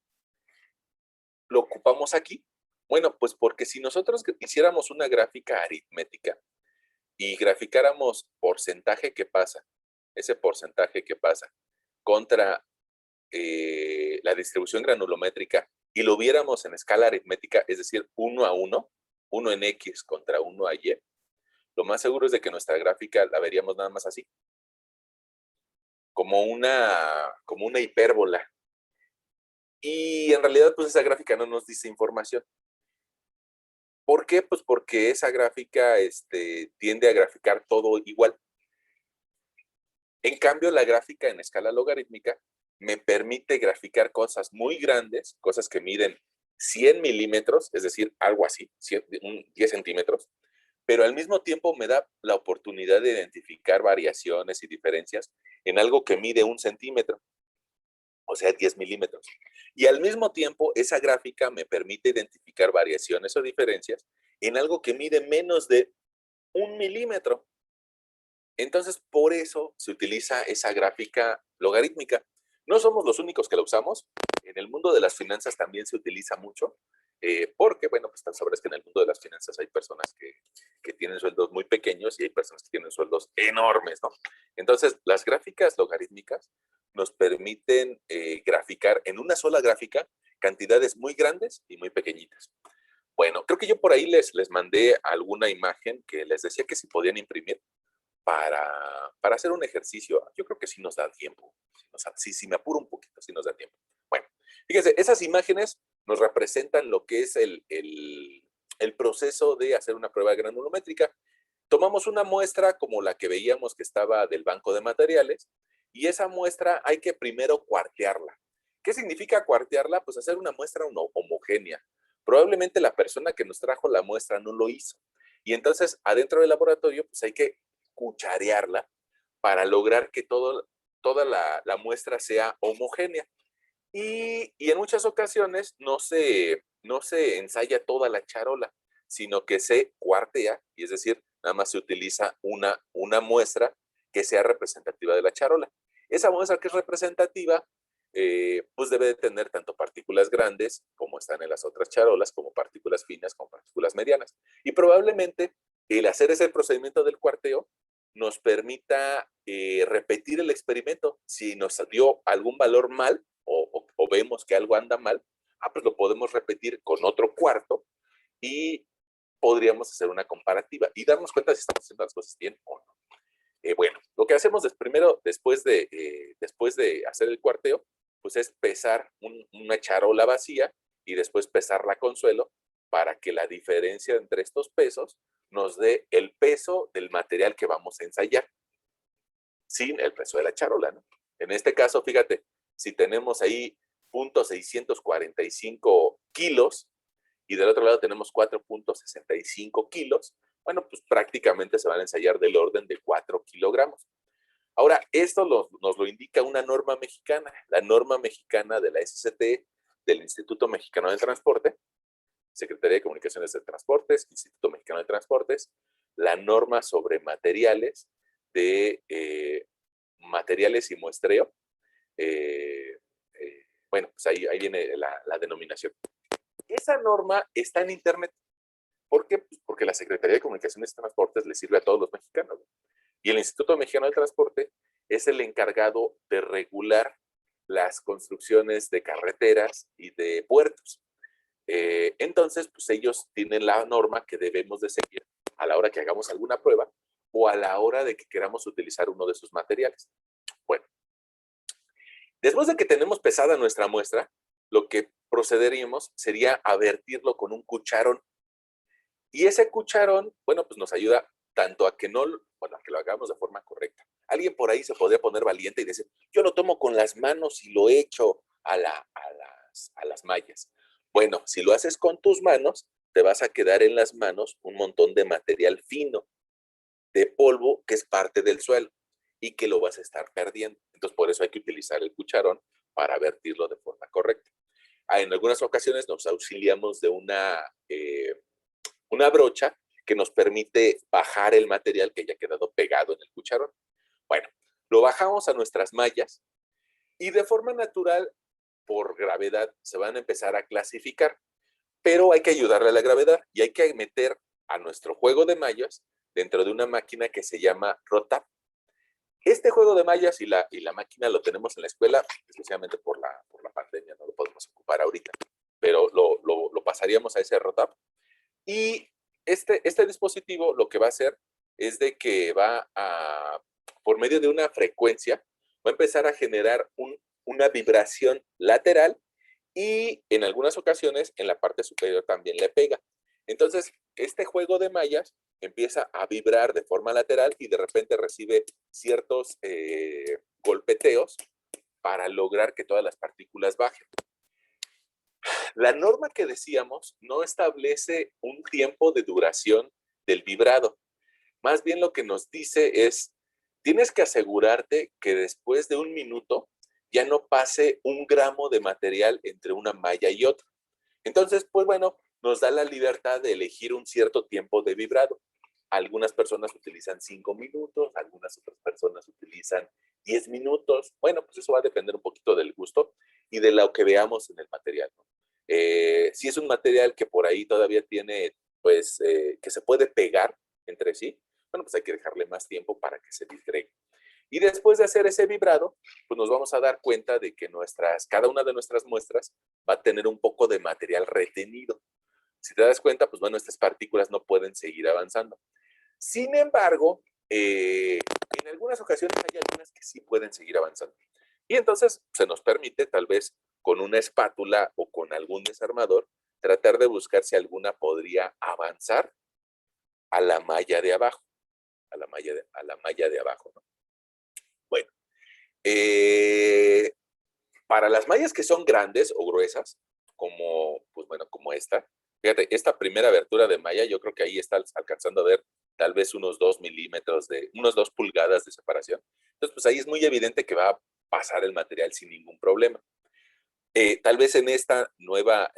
lo ocupamos aquí? Bueno, pues porque si nosotros hiciéramos una gráfica aritmética y graficáramos porcentaje que pasa, ese porcentaje que pasa contra la distribución granulométrica y lo viéramos en escala aritmética, es decir, 1 a 1, 1 en X contra 1 a Y, lo más seguro es de que nuestra gráfica la veríamos nada más así, como una hipérbola. Y en realidad, pues esa gráfica no nos dice información. ¿Por qué? Pues porque esa gráfica tiende a graficar todo igual. En cambio, la gráfica en escala logarítmica me permite graficar cosas muy grandes, cosas que miden 100 milímetros, es decir, algo así, 10 centímetros, pero al mismo tiempo me da la oportunidad de identificar variaciones y diferencias en algo que mide 1 centímetro, o sea, 10 milímetros. Y al mismo tiempo, esa gráfica me permite identificar variaciones o diferencias en algo que mide menos de 1 milímetro. Entonces, por eso se utiliza esa gráfica logarítmica. No somos los únicos que la usamos. En el mundo de las finanzas también se utiliza mucho, porque, bueno, pues sabrás que en el mundo de las finanzas hay personas que tienen sueldos muy pequeños y hay personas que tienen sueldos enormes, ¿no? Entonces, las gráficas logarítmicas nos permiten graficar en una sola gráfica cantidades muy grandes y muy pequeñitas. Bueno, creo que yo por ahí les mandé alguna imagen que les decía que si podían imprimir para hacer un ejercicio. Yo creo que sí nos da tiempo. Si me apuro un poquito, sí nos da tiempo. Bueno, fíjense, esas imágenes nos representan lo que es el proceso de hacer una prueba granulométrica. Tomamos una muestra como la que veíamos que estaba del banco de materiales y esa muestra hay que primero cuartearla. ¿Qué significa cuartearla? Pues hacer una muestra homogénea. Probablemente la persona que nos trajo la muestra no lo hizo. Y entonces, adentro del laboratorio, pues hay que cucharearla para lograr que toda la muestra sea homogénea. Y en muchas ocasiones no se ensaya toda la charola, sino que se cuartea, y es decir, nada más se utiliza una muestra que sea representativa de la charola. Esa muestra que es representativa, pues debe de tener tanto partículas grandes, como están en las otras charolas, como partículas finas, como partículas medianas. Y probablemente el hacer ese procedimiento del cuarteo nos permita repetir el experimento. Si nos dio algún valor mal o vemos que algo anda mal, pues lo podemos repetir con otro cuarto y podríamos hacer una comparativa y darnos cuenta si estamos haciendo las cosas bien o no. Bueno, lo que hacemos primero, después de hacer el cuarteo, pues es pesar una charola vacía y después pesarla con suelo para que la diferencia entre estos pesos nos dé el peso del material que vamos a ensayar, sin el peso de la charola, ¿no? En este caso, fíjate, si tenemos ahí 0.645 kilos y del otro lado tenemos 4.65 kilos, bueno, pues prácticamente se van a ensayar del orden de 4 kilogramos. Ahora, esto nos lo indica una norma mexicana, la norma mexicana de la SCT, del Instituto Mexicano del Transporte, Secretaría de Comunicaciones de Transportes, Instituto Mexicano de Transportes, la norma sobre materiales materiales y muestreo. Bueno, pues ahí viene la denominación. Esa norma está en internet. ¿Por qué? Pues porque la Secretaría de Comunicaciones y Transportes le sirve a todos los mexicanos. Y el Instituto Mexicano del Transporte es el encargado de regular las construcciones de carreteras y de puertos. Entonces, pues ellos tienen la norma que debemos de seguir a la hora que hagamos alguna prueba o a la hora de que queramos utilizar uno de sus materiales. Bueno, después de que tenemos pesada nuestra muestra, lo que procederíamos sería a vertirlo con un cucharón. Y ese cucharón, bueno, pues nos ayuda tanto a que a que lo hagamos de forma correcta. Alguien por ahí se podría poner valiente y decir, yo lo tomo con las manos y lo echo a las mallas. Bueno, si lo haces con tus manos, te vas a quedar en las manos un montón de material fino, de polvo, que es parte del suelo y que lo vas a estar perdiendo. Entonces, por eso hay que utilizar el cucharón para vertirlo de forma correcta. En algunas ocasiones nos auxiliamos de una brocha que nos permite bajar el material que haya quedado pegado en el cucharón. Bueno, lo bajamos a nuestras mallas y de forma natural, por gravedad, se van a empezar a clasificar. pero hay que ayudarle a la gravedad y hay que meter a nuestro juego de mallas dentro de una máquina que se llama Rotap. Este juego de mallas y la máquina lo tenemos en la escuela, especialmente por la pandemia, no lo podemos ocupar ahorita, pero lo pasaríamos a ese Rotap. Y este dispositivo lo que va a hacer es de que por medio de una frecuencia, va a empezar a generar una vibración lateral y en algunas ocasiones en la parte superior también le pega. Entonces, este juego de mallas empieza a vibrar de forma lateral y de repente recibe ciertos golpeteos para lograr que todas las partículas bajen. La norma que decíamos no establece un tiempo de duración del vibrado. Más bien lo que nos dice es, tienes que asegurarte que después de 1 minuto ya no pase 1 gramo de material entre una malla y otra. Entonces, pues bueno, nos da la libertad de elegir un cierto tiempo de vibrado. Algunas personas utilizan 5 minutos, algunas otras personas utilizan 10 minutos. Bueno, pues eso va a depender un poquito del gusto y de lo que veamos en el material, ¿no? Si es un material que por ahí todavía tiene, pues, que se puede pegar entre sí, bueno, pues hay que dejarle más tiempo para que se disgregue. Y después de hacer ese vibrado, pues nos vamos a dar cuenta de que cada una de nuestras muestras va a tener un poco de material retenido. Si te das cuenta, pues bueno, estas partículas no pueden seguir avanzando. Sin embargo, en algunas ocasiones hay algunas que sí pueden seguir avanzando. Y entonces se nos permite, tal vez con una espátula o con algún desarmador, tratar de buscar si alguna podría avanzar a la malla de abajo, a la malla de abajo, ¿no? Bueno, para las mallas que son grandes o gruesas, como, pues bueno, como esta, fíjate, esta primera abertura de malla, yo creo que ahí está alcanzando a ver tal vez unos 2 milímetros, unos 2 pulgadas de separación. Entonces, pues ahí es muy evidente que va a pasar el material sin ningún problema. Tal vez en esta nueva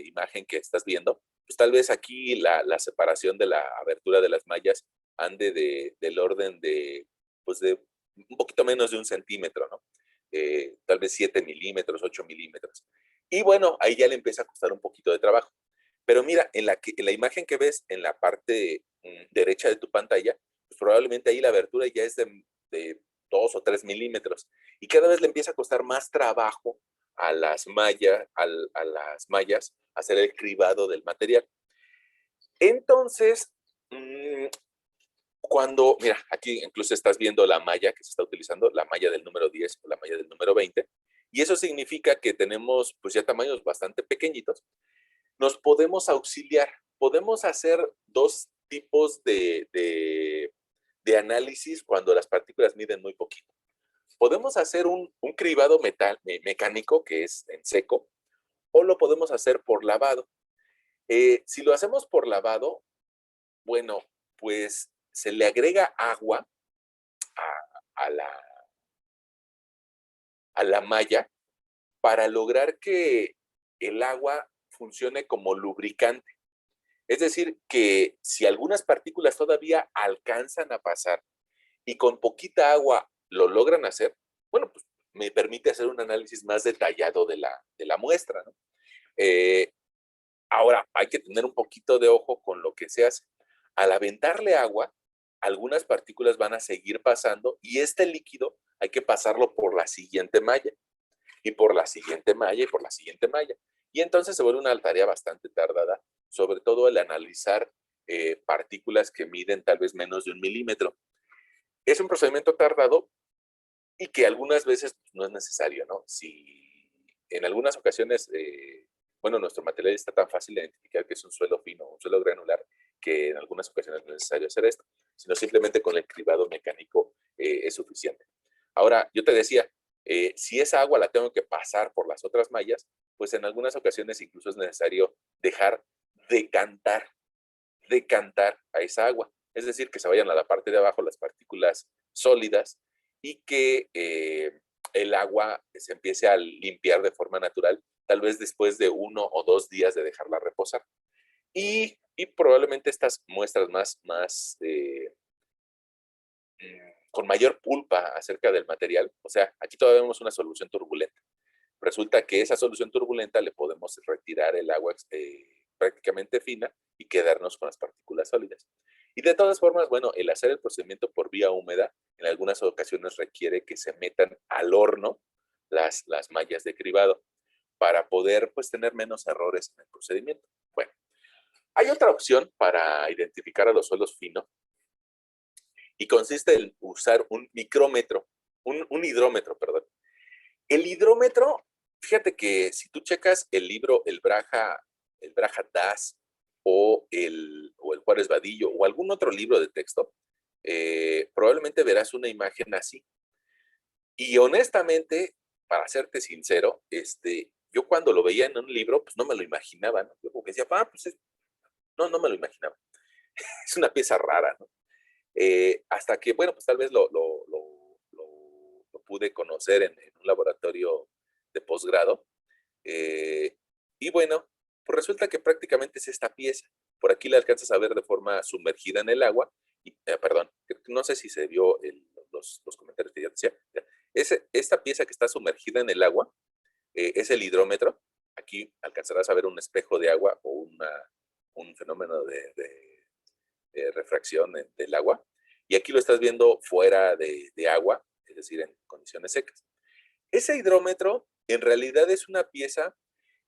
imagen que estás viendo, pues tal vez aquí la separación de la abertura de las mallas ande del orden pues de un poquito menos de 1 centímetro, ¿no? Tal vez 7 milímetros, 8 milímetros. Y bueno, ahí ya le empieza a costar un poquito de trabajo. Pero mira, en la imagen que ves en la parte derecha de tu pantalla, pues probablemente ahí la abertura ya es de 2 o 3 milímetros. Y cada vez le empieza a costar más trabajo a las mallas hacer el cribado del material. Entonces, mira, aquí incluso estás viendo la malla que se está utilizando, la malla del número 10 o la malla del número 20, y eso significa que tenemos pues ya tamaños bastante pequeñitos. Nos podemos auxiliar, podemos hacer 2 tipos de análisis cuando las partículas miden muy poquito. Podemos hacer un cribado mecánico, que es en seco, o lo podemos hacer por lavado. Si lo hacemos por lavado, bueno, pues se le agrega agua a la malla para lograr que el agua funcione como lubricante. Es decir, que si algunas partículas todavía alcanzan a pasar y con poquita agua lo logran hacer, bueno, pues me permite hacer un análisis más detallado de la muestra, ¿no? Ahora, hay que tener un poquito de ojo con lo que se hace. Al aventarle agua, algunas partículas van a seguir pasando y este líquido hay que pasarlo por la siguiente malla y por la siguiente malla y por la siguiente malla. Y entonces se vuelve una tarea bastante tardada, sobre todo el analizar partículas que miden tal vez menos de 1 milímetro. Es un procedimiento tardado y que algunas veces no es necesario, ¿no? Si en algunas ocasiones, bueno, nuestro material está tan fácil de identificar que es un suelo fino, un suelo granular, que en algunas ocasiones no es necesario hacer esto, sino simplemente con el cribado mecánico es suficiente. Ahora, yo te decía, si esa agua la tengo que pasar por las otras mallas, pues en algunas ocasiones incluso es necesario dejar decantar, decantar a esa agua. Es decir, que se vayan a la parte de abajo las partículas sólidas y que el agua se empiece a limpiar de forma natural, tal vez después de 1 o 2 días de dejarla reposar. Y probablemente estas muestras con mayor pulpa acerca del material, o sea, aquí todavía vemos una solución turbulenta. Resulta que esa solución turbulenta le podemos retirar el agua prácticamente fina y quedarnos con las partículas sólidas. Y de todas formas, bueno, el hacer el procedimiento por vía húmeda en algunas ocasiones requiere que se metan al horno las mallas de cribado para poder pues tener menos errores en el procedimiento. Bueno, hay otra opción para identificar a los suelos finos y consiste en usar un micrómetro, un hidrómetro, perdón. El hidrómetro, fíjate que si tú checas el libro, el Braja Das o el Juárez Vadillo o algún otro libro de texto, probablemente verás una imagen así. Y honestamente, para serte sincero, yo cuando lo veía en un libro, pues no me lo imaginaba, ¿no? Yo como que decía, pues no me lo imaginaba. Es una pieza rara, ¿no? Hasta que, bueno, pues tal vez lo pude conocer en un laboratorio de posgrado. Eh, y bueno, pues resulta que prácticamente es esta pieza. Por aquí la alcanzas a ver de forma sumergida en el agua. Y, perdón, no sé si se vio los comentarios que ya decía. Esta pieza que está sumergida en el agua es el hidrómetro. Aquí alcanzarás a ver un espejo de agua o un fenómeno de refracción del agua. Y aquí lo estás viendo fuera de agua, es decir, en condiciones secas. Ese hidrómetro en realidad es una pieza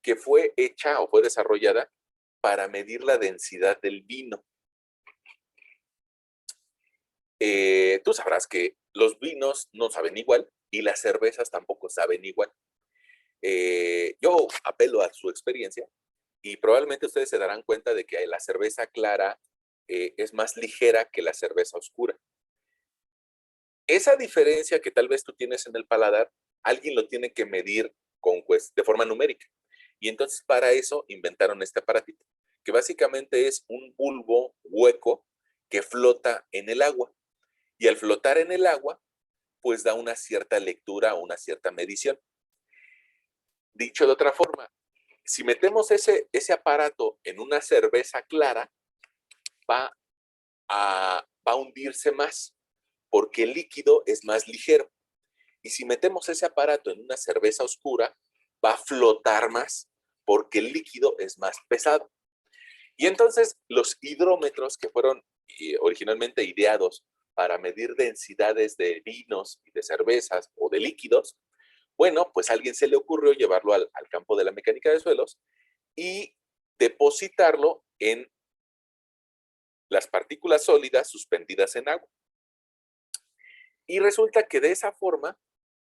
que fue hecha o fue desarrollada para medir la densidad del vino. Tú sabrás que los vinos no saben igual y las cervezas tampoco saben igual. Yo apelo a su experiencia y probablemente ustedes se darán cuenta de que la cerveza clara es más ligera que la cerveza oscura. Esa diferencia que tal vez tú tienes en el paladar, alguien lo tiene que medir de forma numérica. Y entonces para eso inventaron este aparatito, que básicamente es un bulbo hueco que flota en el agua. Y al flotar en el agua, pues da una cierta lectura o una cierta medición. Dicho de otra forma, si metemos ese aparato en una cerveza clara, va a hundirse más, porque el líquido es más ligero. Y si metemos ese aparato en una cerveza oscura, va a flotar más, porque el líquido es más pesado. Y entonces los hidrómetros que fueron originalmente ideados para medir densidades de vinos y de cervezas o de líquidos, bueno, pues a alguien se le ocurrió llevarlo al campo de la mecánica de suelos y depositarlo en las partículas sólidas suspendidas en agua. Y resulta que de esa forma,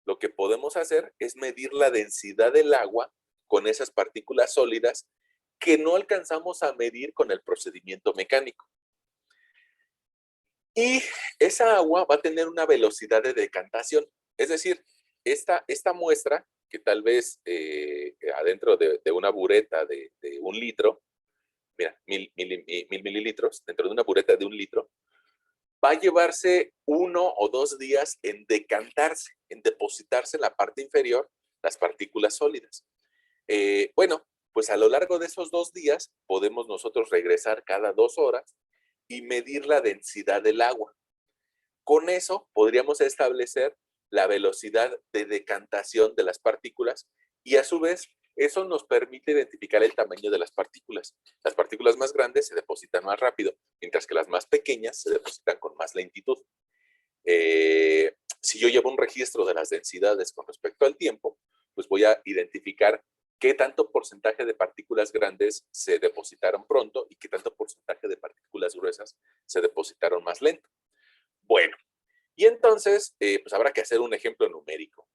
lo que podemos hacer es medir la densidad del agua con esas partículas sólidas que no alcanzamos a medir con el procedimiento mecánico. Y esa agua va a tener una velocidad de decantación. Es decir, esta muestra, que tal vez adentro de una bureta de 1 litro, mira, mil mililitros, dentro de una bureta de 1 litro, va a llevarse 1 o 2 días en decantarse, en depositarse en la parte inferior las partículas sólidas. Bueno, pues a lo largo de esos 2 días podemos nosotros regresar cada 2 horas y medir la densidad del agua. Con eso podríamos establecer la velocidad de decantación de las partículas y a su vez eso nos permite identificar el tamaño de las partículas. Las partículas más grandes se depositan más rápido, mientras que las más pequeñas se depositan con más lentitud. Si yo llevo un registro de las densidades con respecto al tiempo, pues voy a identificar qué tanto porcentaje de partículas grandes se depositaron pronto y qué tanto porcentaje de partículas gruesas se depositaron más lento. Bueno, y entonces, pues habrá que hacer un ejemplo numérico.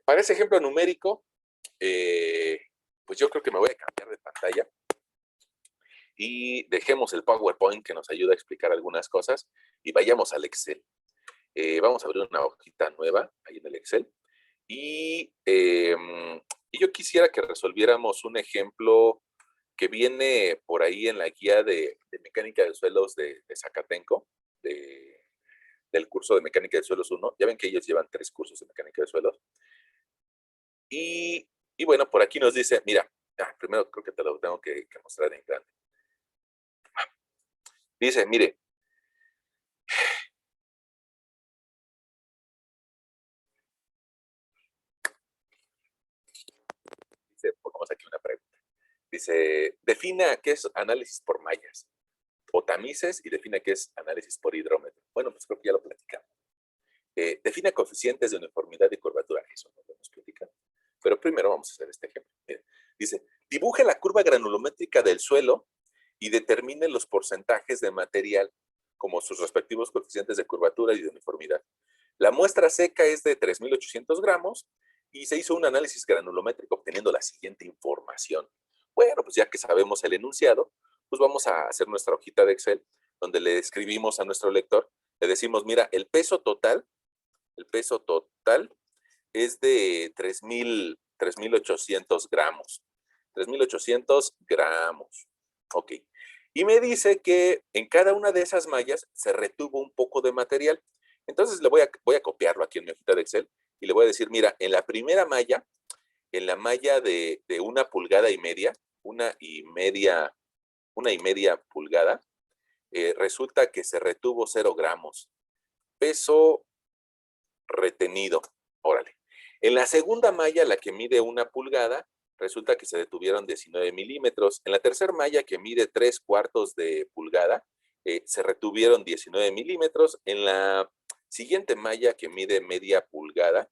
Para ese ejemplo numérico, pues yo creo que me voy a cambiar de pantalla y dejemos el PowerPoint que nos ayuda a explicar algunas cosas y vayamos al Excel. Vamos a abrir una hojita nueva ahí en el Excel y yo quisiera que resolviéramos un ejemplo que viene por ahí en la guía de mecánica de suelos de Zacatenco, del curso de mecánica de suelos 1. Ya ven que ellos llevan 3 cursos de mecánica de suelos. Y bueno, por aquí nos dice, mira, primero creo que te lo tengo que mostrar en grande. Dice, mire, pongamos aquí una pregunta. Dice, defina qué es análisis por mallas o tamices y defina qué es análisis por hidrómetro. Bueno, pues creo que ya lo platicamos. Define coeficientes de uniformidad y curvatura. Eso no lo hemos platicado. Pero primero vamos a hacer este ejemplo. Mira, dice, dibuje la curva granulométrica del suelo y determine los porcentajes de material como sus respectivos coeficientes de curvatura y de uniformidad. La muestra seca es de 3.800 gramos y se hizo un análisis granulométrico obteniendo la siguiente información. Bueno, pues ya que sabemos el enunciado, pues vamos a hacer nuestra hojita de Excel donde le escribimos a nuestro lector, le decimos, mira, el peso total es de 3.800 gramos. 3.800 gramos. Ok. Y me dice que en cada una de esas mallas se retuvo un poco de material. Entonces voy a copiarlo aquí en mi hojita de Excel y le voy a decir, mira, en la primera malla, en la malla de 1,5 pulgadas, una y media pulgada, resulta que se retuvo 0 gramos. Peso retenido. Órale. En la segunda malla, la que mide 1 pulgada, resulta que se detuvieron 19 milímetros. En la tercera malla, que mide 3/4 de pulgada, se retuvieron 19 milímetros. En la siguiente malla, que mide media pulgada,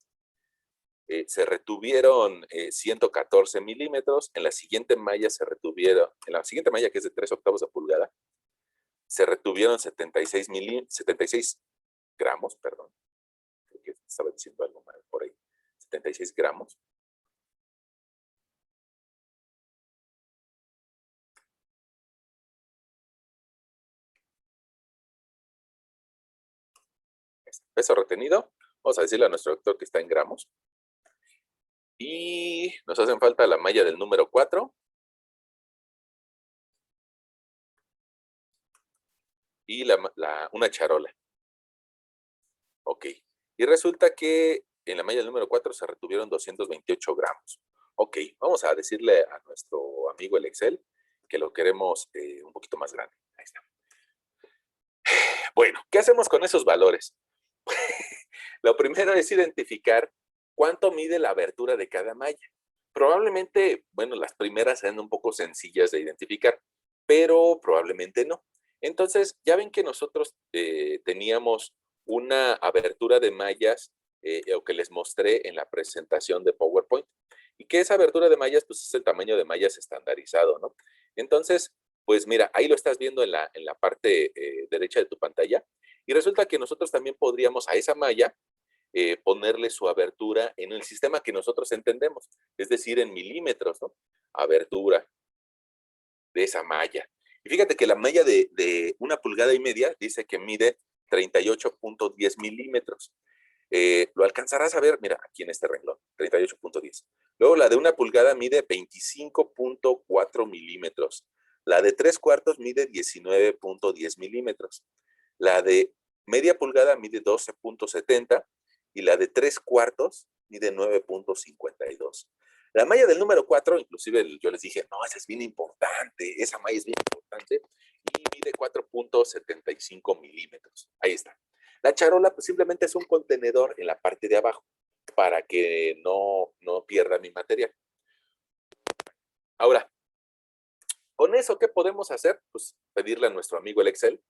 se retuvieron 114 milímetros. En la siguiente malla que es de 3/8 de pulgada, se retuvieron 76 gramos, perdón. Creo que estaba diciendo algo mal por ahí. 76 gramos. Peso retenido. Vamos a decirle a nuestro doctor que está en gramos. Y nos hacen falta la malla del número 4. Y una charola. Ok. Y resulta que en la malla del número 4 se retuvieron 228 gramos. Ok, vamos a decirle a nuestro amigo el Excel que lo queremos un poquito más grande. Ahí está. Bueno, ¿qué hacemos con esos valores? Lo primero es identificar cuánto mide la abertura de cada malla. Probablemente, bueno, las primeras sean un poco sencillas de identificar, pero probablemente no. Entonces, ya ven que nosotros teníamos una abertura de mallas o que les mostré en la presentación de PowerPoint. Y que esa abertura de mallas, pues es el tamaño de mallas estandarizado, ¿no? Entonces, pues mira, ahí lo estás viendo en la parte derecha de tu pantalla. Y resulta que nosotros también podríamos a esa malla ponerle su abertura en el sistema que nosotros entendemos, es decir, en milímetros, ¿no? Abertura de esa malla. Y fíjate que la malla de 1,5 pulgadas dice que mide 38.10 milímetros. Lo alcanzarás a ver, mira, aquí en este renglón, 38.10. Luego la de 1 pulgada mide 25.4 milímetros. La de 3/4 mide 19.10 milímetros. La de media pulgada mide 12.70 y la de 3/4 mide 9.52. La malla del número 4, inclusive yo les dije, no, esa es bien importante, esa malla es bien importante, y mide 4.75 milímetros. Ahí está. La charola pues simplemente es un contenedor en la parte de abajo para que no pierda mi material. Ahora, con eso, ¿qué podemos hacer? Pues pedirle a nuestro amigo el Excel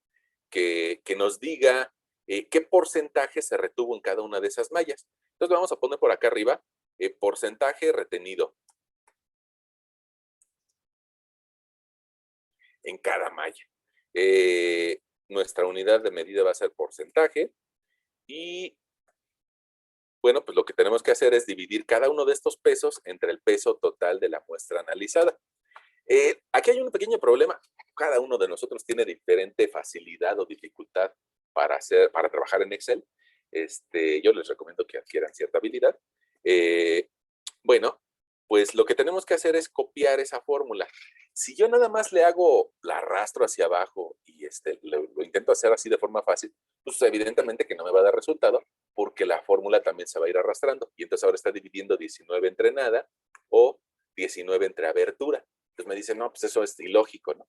que nos diga qué porcentaje se retuvo en cada una de esas mallas. Entonces vamos a poner por acá arriba porcentaje retenido en cada malla. Nuestra unidad de medida va a ser porcentaje y bueno, pues lo que tenemos que hacer es dividir cada uno de estos pesos entre el peso total de la muestra analizada. Aquí hay un pequeño problema. Cada uno de nosotros tiene diferente facilidad o dificultad para trabajar en Excel. Yo les recomiendo que adquieran cierta habilidad. Bueno, pues lo que tenemos que hacer es copiar esa fórmula. Si yo nada más la arrastro hacia abajo y lo intento hacer así de forma fácil, pues evidentemente que no me va a dar resultado porque la fórmula también se va a ir arrastrando. Y entonces ahora está dividiendo 19 entre nada o 19 entre abertura. Entonces me dicen, no, pues eso es ilógico, ¿no?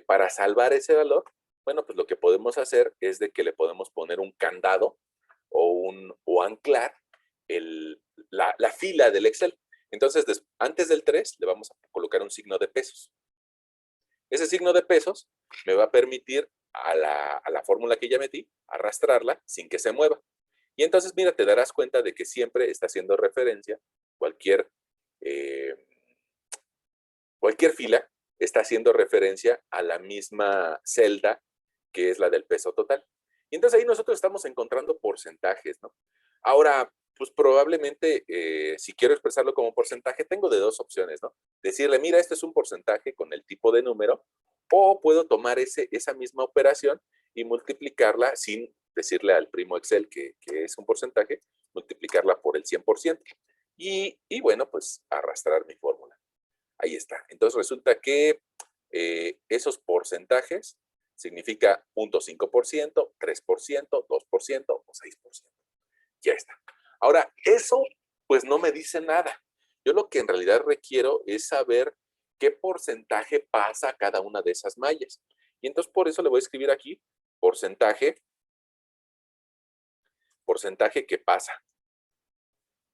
Para salvar ese valor, bueno, pues lo que podemos hacer es de que le podemos poner un candado o anclar la fila del Excel. Entonces, antes del 3 le vamos a colocar un signo de pesos. Ese signo de pesos me va a permitir a la fórmula que ya metí, arrastrarla sin que se mueva. Y entonces, mira, te darás cuenta de que siempre está haciendo referencia, cualquier, eh, cualquier fila está haciendo referencia a la misma celda que es la del peso total. Y entonces ahí nosotros estamos encontrando porcentajes, ¿no? Ahora, pues probablemente, si quiero expresarlo como porcentaje, tengo de dos opciones, ¿no? Decirle, mira, este es un porcentaje con el tipo de número, o puedo tomar esa misma operación y multiplicarla sin decirle al primo Excel que es un porcentaje, multiplicarla por el 100%. Y bueno, pues arrastrar mi fórmula. Ahí está. Entonces resulta que esos porcentajes significa 0.5%, 3%, 2% o 6%. Ya está. Ahora, eso pues no me dice nada. Yo lo que en realidad requiero es saber qué porcentaje pasa a cada una de esas mallas. Y entonces por eso le voy a escribir aquí porcentaje que pasa.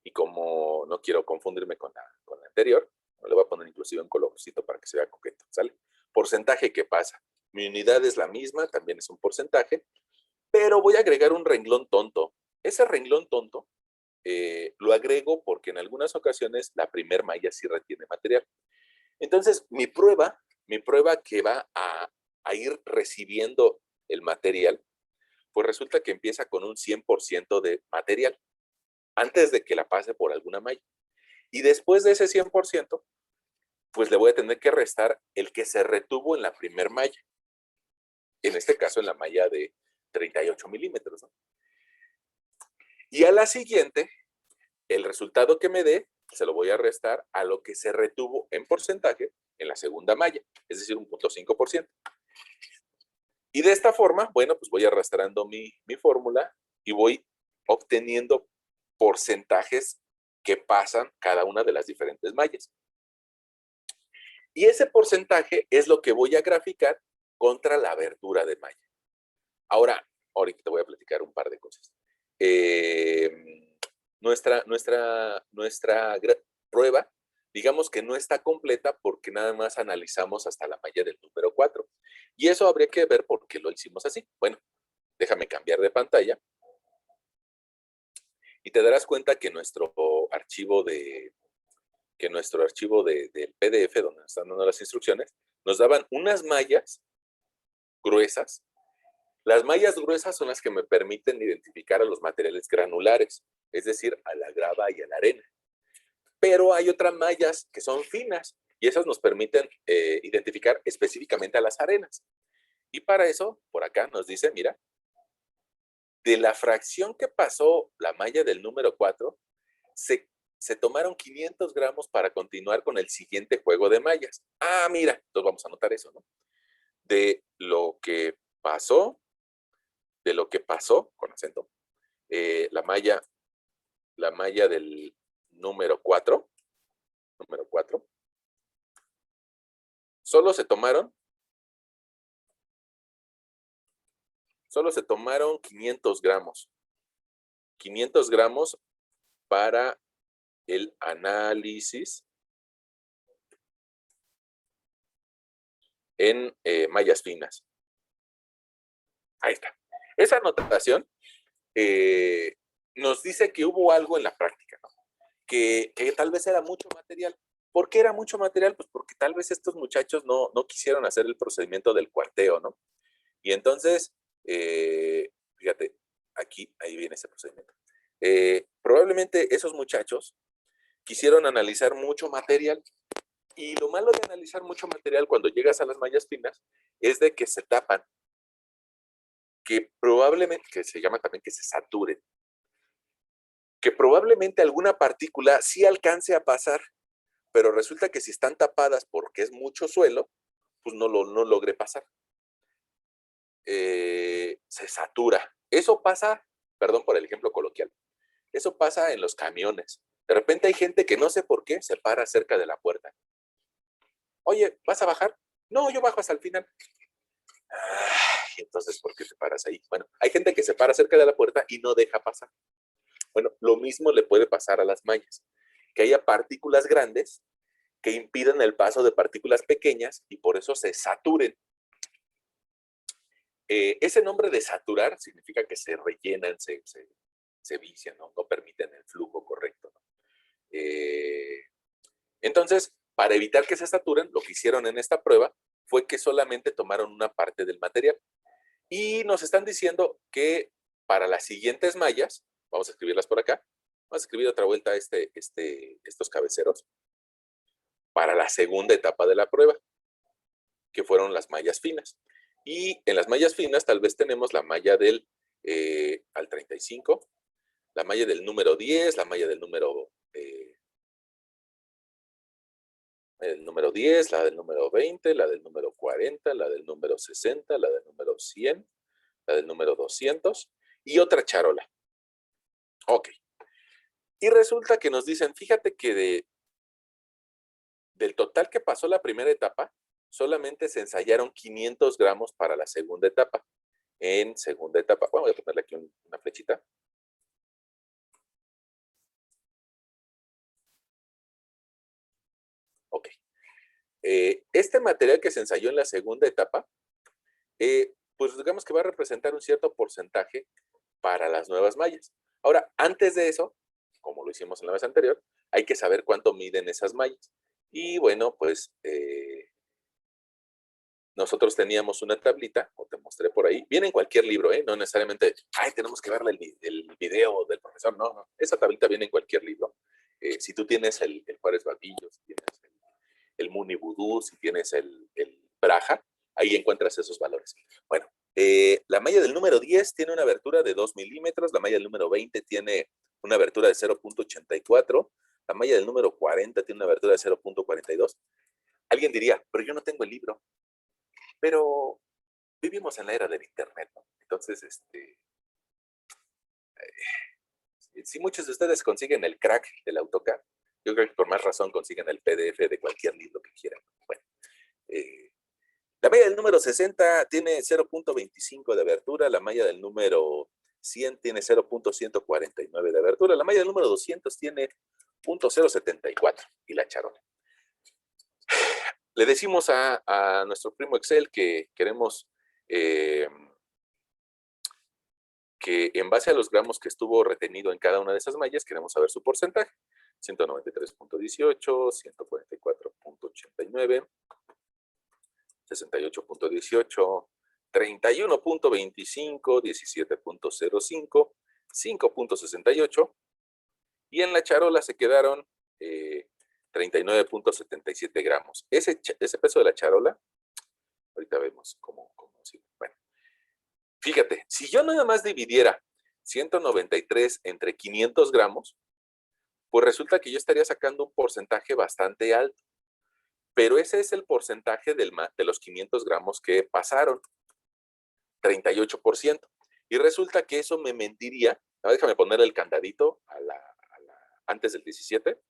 Y como no quiero confundirme con la anterior, le voy a poner inclusive un colorcito para que se vea coqueto, ¿sale? Porcentaje que pasa. Mi unidad es la misma, también es un porcentaje, pero voy a agregar un renglón tonto. Ese renglón tonto lo agrego porque en algunas ocasiones la primer malla sí retiene material. Entonces, mi prueba que va a ir recibiendo el material, pues resulta que empieza con un 100% de material antes de que la pase por alguna malla. Y después de ese 100%, pues le voy a tener que restar el que se retuvo en la primer malla. En este caso, en la malla de 38 milímetros, ¿no? Y a la siguiente, el resultado que me dé, se lo voy a restar a lo que se retuvo en porcentaje en la segunda malla, es decir, un 0.5%. Y de esta forma, bueno, pues voy arrastrando mi fórmula y voy obteniendo porcentajes que pasan cada una de las diferentes mallas. Y ese porcentaje es lo que voy a graficar contra la abertura de malla. Ahora, ahorita te voy a platicar un par de cosas. Nuestra prueba, digamos que no está completa porque nada más analizamos hasta la malla del número 4. Y eso habría que ver por qué lo hicimos así. Bueno, déjame cambiar de pantalla. Y te darás cuenta que nuestro archivo del PDF, donde nos están dando las instrucciones, nos daban unas mallas gruesas. Las mallas gruesas son las que me permiten identificar a los materiales granulares, es decir, a la grava y a la arena. Pero hay otras mallas que son finas y esas nos permiten identificar específicamente a las arenas. Y para eso, por acá nos dice, mira, de la fracción que pasó la malla del número 4, se tomaron 500 gramos para continuar con el siguiente juego de mallas. Ah, mira, entonces vamos a anotar eso, ¿no? De lo que pasó, con acento, la malla del número 4, solo se tomaron 500 gramos. 500 gramos para el análisis en mallas finas. Ahí está. Esa anotación nos dice que hubo algo en la práctica, ¿no? Que tal vez era mucho material. ¿Por qué era mucho material? Pues porque tal vez estos muchachos no quisieron hacer el procedimiento del cuarteo, ¿no? Y entonces, fíjate, ahí viene ese procedimiento. Probablemente esos muchachos quisieron analizar mucho material. Y lo malo de analizar mucho material cuando llegas a las mallas finas es de que se tapan, que probablemente, que se llama también que se saturen, que probablemente alguna partícula sí alcance a pasar, pero resulta que si están tapadas porque es mucho suelo, pues no logre pasar. Se satura. Eso pasa, perdón por el ejemplo coloquial, eso pasa en los camiones. De repente hay gente que no sé por qué se para cerca de la puerta. Oye, ¿vas a bajar? No, yo bajo hasta el final. Entonces, ¿por qué te paras ahí? Bueno, hay gente que se para cerca de la puerta y no deja pasar. Bueno, lo mismo le puede pasar a las mallas. que haya partículas grandes que impiden el paso de partículas pequeñas y por eso se saturen. Ese nombre de saturar significa que se rellenan, se vician, ¿no? No permiten el flujo correcto, ¿no? Entonces, para evitar que se saturen, lo que hicieron en esta prueba fue que solamente tomaron una parte del material. Y nos están diciendo que para las siguientes mallas, vamos a escribirlas por acá, vamos a escribir otra vuelta estos cabeceros, para la segunda etapa de la prueba, que fueron las mallas finas. Y en las mallas finas tal vez tenemos la malla del al 35, la malla del número 10, la malla del número 10, la del número 20, la del número 40, la del número 60, la del número 100, la del número 200 y otra charola. Ok. Y resulta que nos dicen, fíjate que del total que pasó la primera etapa, solamente se ensayaron 500 gramos para la segunda etapa. En segunda etapa, bueno, voy a ponerle aquí una flechita. Ok. Este material que se ensayó en la segunda etapa, pues digamos que va a representar un cierto porcentaje para las nuevas mallas. Ahora, antes de eso, como lo hicimos en la vez anterior, hay que saber cuánto miden esas mallas. Y bueno, pues nosotros teníamos una tablita, o te mostré por ahí, viene en cualquier libro, no necesariamente, ay, tenemos que verle el video del profesor, no, esa tablita viene en cualquier libro. Si tú tienes el Juárez Babillo, si tienes el Muni Vudú, si tienes el Braja, ahí encuentras esos valores. Bueno, la malla del número 10 tiene una abertura de 2 milímetros, la malla del número 20 tiene una abertura de 0.84, la malla del número 40 tiene una abertura de 0.42. Alguien diría, pero yo no tengo el libro. Pero vivimos en la era del internet, ¿no? Entonces, si muchos de ustedes consiguen el crack del AutoCAD, yo creo que por más razón consiguen el PDF de cualquier libro que quieran. Bueno, la malla del número 60 tiene 0.25 de abertura, la malla del número 100 tiene 0.149 de abertura, la malla del número 200 tiene 0.074 y la charola. Le decimos a nuestro primo Excel que queremos que en base a los gramos que estuvo retenido en cada una de esas mallas, queremos saber su porcentaje. 193.18, 144.89, 68.18, 31.25, 17.05, 5.68 y en la charola se quedaron 39.77 gramos. Ese peso de la charola, ahorita vemos cómo bueno, fíjate, si yo nada más dividiera 193 entre 500 gramos, pues resulta que yo estaría sacando un porcentaje bastante alto. Pero ese es el porcentaje de los 500 gramos que pasaron, 38%. Y resulta que eso me mentiría. Déjame poner el candadito antes del 17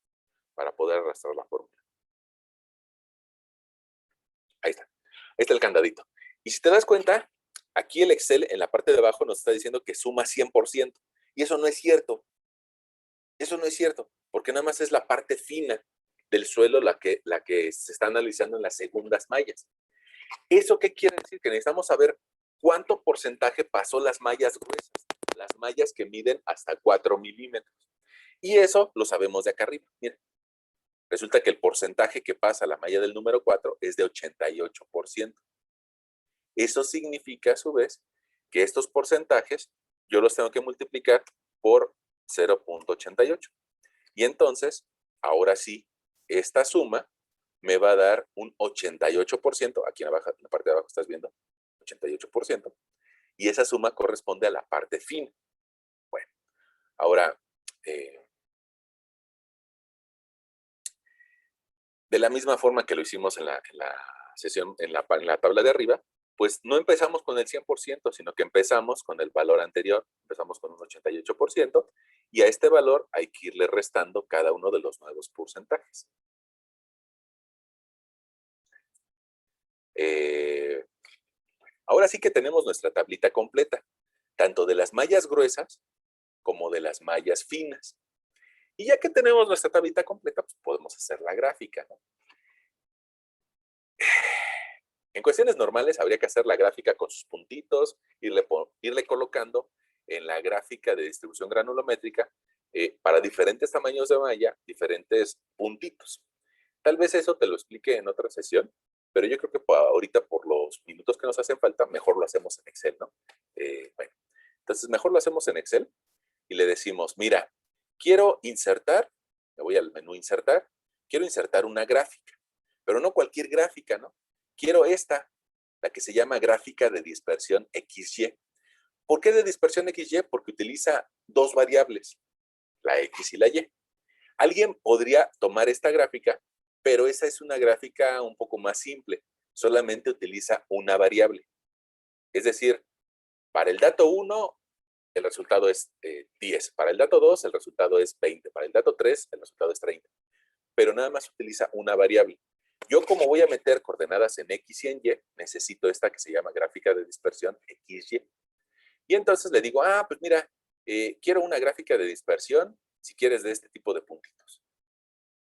para poder arrastrar la fórmula. Ahí está. Ahí está el candadito. Y si te das cuenta, aquí el Excel en la parte de abajo nos está diciendo que suma 100%. Y eso no es cierto. Eso no es cierto, porque nada más es la parte fina del suelo la que se está analizando en las segundas mallas. ¿Eso qué quiere decir? Que necesitamos saber cuánto porcentaje pasó las mallas gruesas, las mallas que miden hasta 4 milímetros. Y eso lo sabemos de acá arriba. Miren, resulta que el porcentaje que pasa la malla del número 4 es de 88%. Eso significa a su vez que estos porcentajes yo los tengo que multiplicar por 0.88. Y entonces, ahora sí, esta suma me va a dar un 88%, aquí en la parte de abajo estás viendo, 88%, y esa suma corresponde a la parte fina. Bueno, ahora, de la misma forma que lo hicimos en la sesión, en la tabla de arriba, pues no empezamos con el 100%, sino que empezamos con el valor anterior, empezamos con un 88%, y a este valor hay que irle restando cada uno de los nuevos porcentajes. Ahora sí que tenemos nuestra tablita completa, tanto de las mallas gruesas como de las mallas finas. Y ya que tenemos nuestra tablita completa, pues podemos hacer la gráfica, ¿no? En cuestiones normales habría que hacer la gráfica con sus puntitos, irle colocando en la gráfica de distribución granulométrica para diferentes tamaños de malla, diferentes puntitos. Tal vez eso te lo explique en otra sesión, pero yo creo que ahorita por los minutos que nos hacen falta, mejor lo hacemos en Excel, ¿no? Bueno, entonces mejor lo hacemos en Excel y le decimos, mira, quiero insertar, me voy al menú insertar, quiero insertar una gráfica, pero no cualquier gráfica, ¿no? Quiero esta, la que se llama gráfica de dispersión XY. ¿Por qué de dispersión XY? Porque utiliza dos variables, la X y la Y. Alguien podría tomar esta gráfica, pero esa es una gráfica un poco más simple. Solamente utiliza una variable. Es decir, para el dato 1, el resultado es 10. Para el dato 2, el resultado es 20. Para el dato 3, el resultado es 30. Pero nada más utiliza una variable. Yo, como voy a meter coordenadas en X y en Y, necesito esta que se llama gráfica de dispersión XY. Y entonces le digo, pues mira, quiero una gráfica de dispersión, si quieres, de este tipo de puntitos.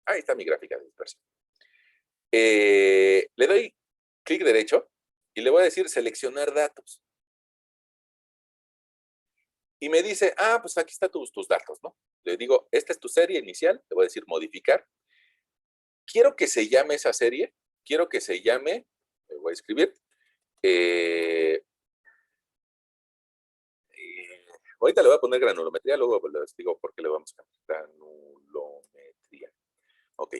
Ahí está mi gráfica de dispersión. Le doy clic derecho y le voy a decir seleccionar datos. Y me dice, pues aquí están tus datos, ¿no? Le digo, esta es tu serie inicial, le voy a decir modificar. Quiero que se llame esa serie, quiero que se llame, le voy a escribir, ahorita le voy a poner granulometría, luego les digo por qué le vamos a cambiar granulometría. Ok.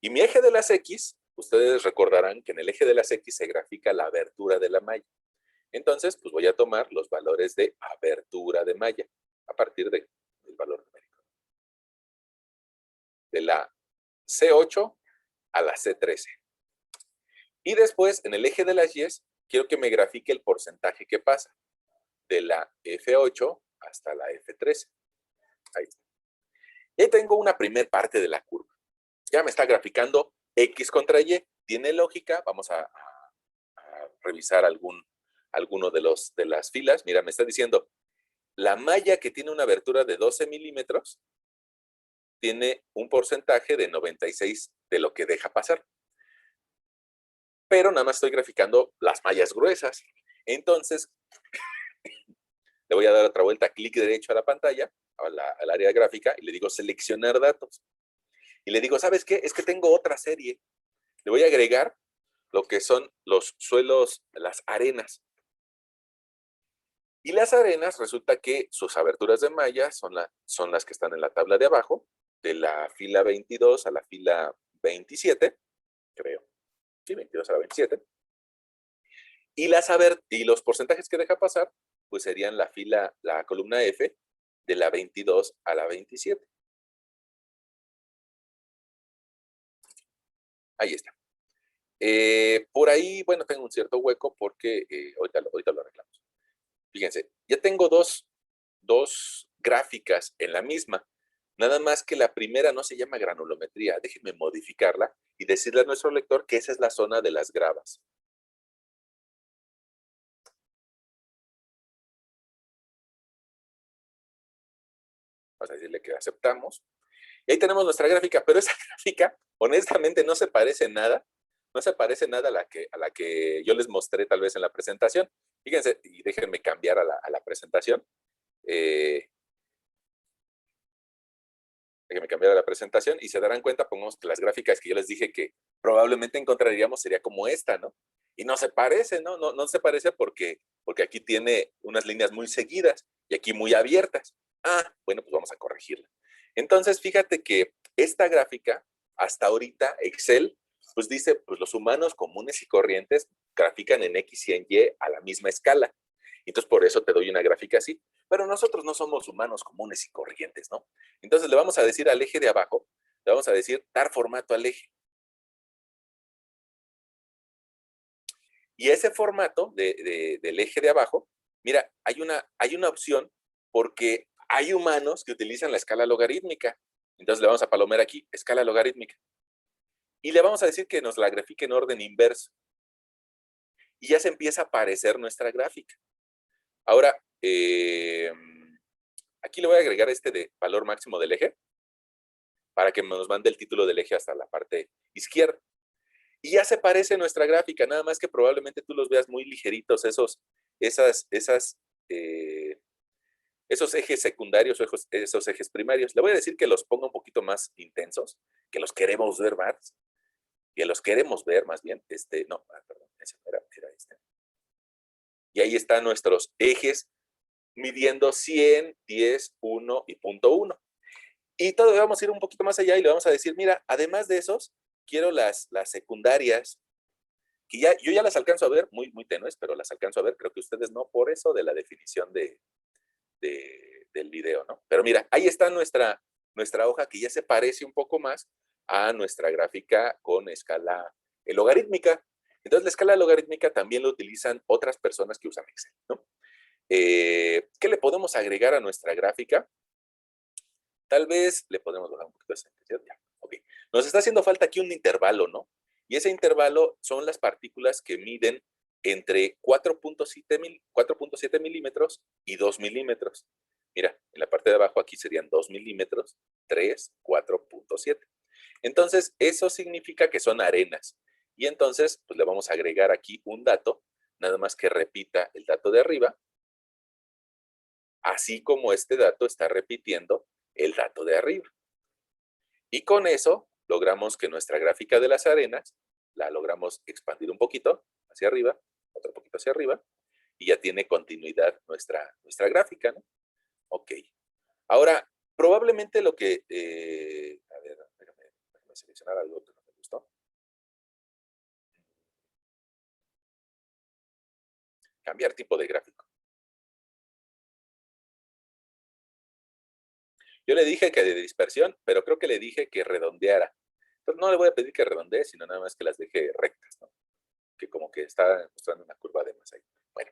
Y mi eje de las X, ustedes recordarán que en el eje de las X se grafica la abertura de la malla. Entonces, pues voy a tomar los valores de abertura de malla a partir del valor numérico. De la C8 a la C13. Y después, en el eje de las Y, quiero que me grafique el porcentaje que pasa de la F8 hasta la F13. Ahí está. Y ahí tengo una primer parte de la curva. Ya me está graficando X contra Y. Tiene lógica. Vamos a revisar alguno de las filas. Mira, me está diciendo, la malla que tiene una abertura de 12 milímetros tiene un porcentaje de 96 de lo que deja pasar. Pero nada más estoy graficando las mallas gruesas. Entonces, le voy a dar otra vuelta, clic derecho a la pantalla, al área gráfica, y le digo seleccionar datos. Y le digo, ¿sabes qué? Es que tengo otra serie. Le voy a agregar lo que son los suelos, las arenas. Y las arenas, resulta que sus aberturas de malla son las que están en la tabla de abajo, de la fila 22 a la fila 27, creo. Sí, 22 a la 27. Y los porcentajes que deja pasar, pues serían la columna F, de la 22 a la 27. Ahí está. Por ahí, bueno, tengo un cierto hueco porque ahorita lo arreglamos. Fíjense, ya tengo dos gráficas en la misma. Nada más que la primera no se llama granulometría. Déjenme modificarla y decirle a nuestro lector que esa es la zona de las gravas. Vamos a decirle que aceptamos. Y ahí tenemos nuestra gráfica, pero esa gráfica, honestamente, no se parece nada. No se parece nada a la que yo les mostré tal vez en la presentación. Fíjense, y déjenme cambiar a la presentación. Déjenme cambiar a la presentación y se darán cuenta, pongamos que las gráficas que yo les dije que probablemente encontraríamos sería como esta, ¿no? Y no se parece, ¿no? No se parece porque aquí tiene unas líneas muy seguidas y aquí muy abiertas. Bueno, pues vamos a corregirla. Entonces, fíjate que esta gráfica, hasta ahorita, Excel, pues dice, pues los humanos comunes y corrientes grafican en X y en Y a la misma escala. Entonces, por eso te doy una gráfica así. Pero nosotros no somos humanos comunes y corrientes, ¿no? Entonces, le vamos a decir al eje de abajo, le vamos a decir dar formato al eje. Y ese formato del eje de abajo, mira, hay una opción porque hay humanos que utilizan la escala logarítmica. Entonces, le vamos a palomear aquí, escala logarítmica. Y le vamos a decir que nos la grafique en orden inverso. Y ya se empieza a aparecer nuestra gráfica. Ahora, aquí le voy a agregar este de valor máximo del eje. para que nos mande el título del eje hasta la parte izquierda. Y ya se parece nuestra gráfica, nada más que probablemente tú los veas muy ligeritos, esos ejes secundarios o esos ejes primarios. Le voy a decir que los ponga un poquito más intensos, que los queremos ver más, que los queremos ver más bien. Perdón, ese era este. Y ahí están nuestros ejes midiendo 100, 10, 1 y punto 1. Y todavía vamos a ir un poquito más allá y le vamos a decir, mira, además de esos, quiero las secundarias, que yo ya las alcanzo a ver, muy, muy tenues, pero las alcanzo a ver, creo que ustedes no, por eso de la definición del video, ¿no? Pero mira, ahí está nuestra hoja que ya se parece un poco más a nuestra gráfica con escala logarítmica. Entonces, la escala logarítmica también la utilizan otras personas que usan Excel, ¿no? ¿Qué le podemos agregar a nuestra gráfica? Tal vez le podemos bajar un poquito de sensibilidad. Ya, ok. Nos está haciendo falta aquí un intervalo, ¿no? Y ese intervalo son las partículas que miden entre 4.7 milímetros y 2 milímetros. Mira, en la parte de abajo aquí serían 2 milímetros, 3, 4.7. Entonces, eso significa que son arenas. Y entonces, pues le vamos a agregar aquí un dato, nada más que repita el dato de arriba, así como este dato está repitiendo el dato de arriba. Y con eso logramos que nuestra gráfica de las arenas la logramos expandir un poquito hacia arriba, otro poquito hacia arriba, y ya tiene continuidad nuestra gráfica, ¿no? Ok. Ahora, probablemente lo que... a ver, déjame seleccionar algo que no me gustó. Cambiar tipo de gráfico. Yo le dije que de dispersión, pero creo que le dije que redondeara. Entonces no le voy a pedir que redondee, sino nada más que las deje rectas, ¿no? Que como que está mostrando una curva de más ahí. Bueno.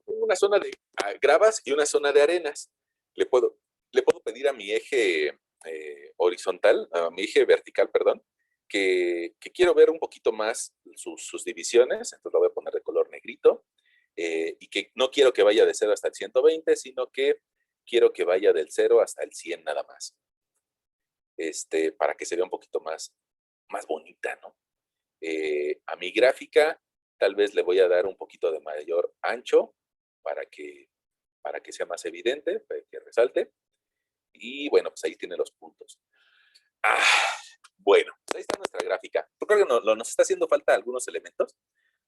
Tengo una zona de gravas y una zona de arenas. Le puedo pedir a mi eje horizontal, a mi eje vertical, perdón, que quiero ver un poquito más sus divisiones, entonces lo voy a poner de color negrito, y que no quiero que vaya de 0 hasta el 120, sino que quiero que vaya del 0 hasta el 100 nada más. Para que se vea un poquito más bonita, ¿no? A mi gráfica tal vez le voy a dar un poquito de mayor ancho para que sea más evidente, para que resalte. Y bueno, pues ahí tiene los puntos. Bueno, pues ahí está nuestra gráfica. Yo creo que nos está haciendo falta algunos elementos.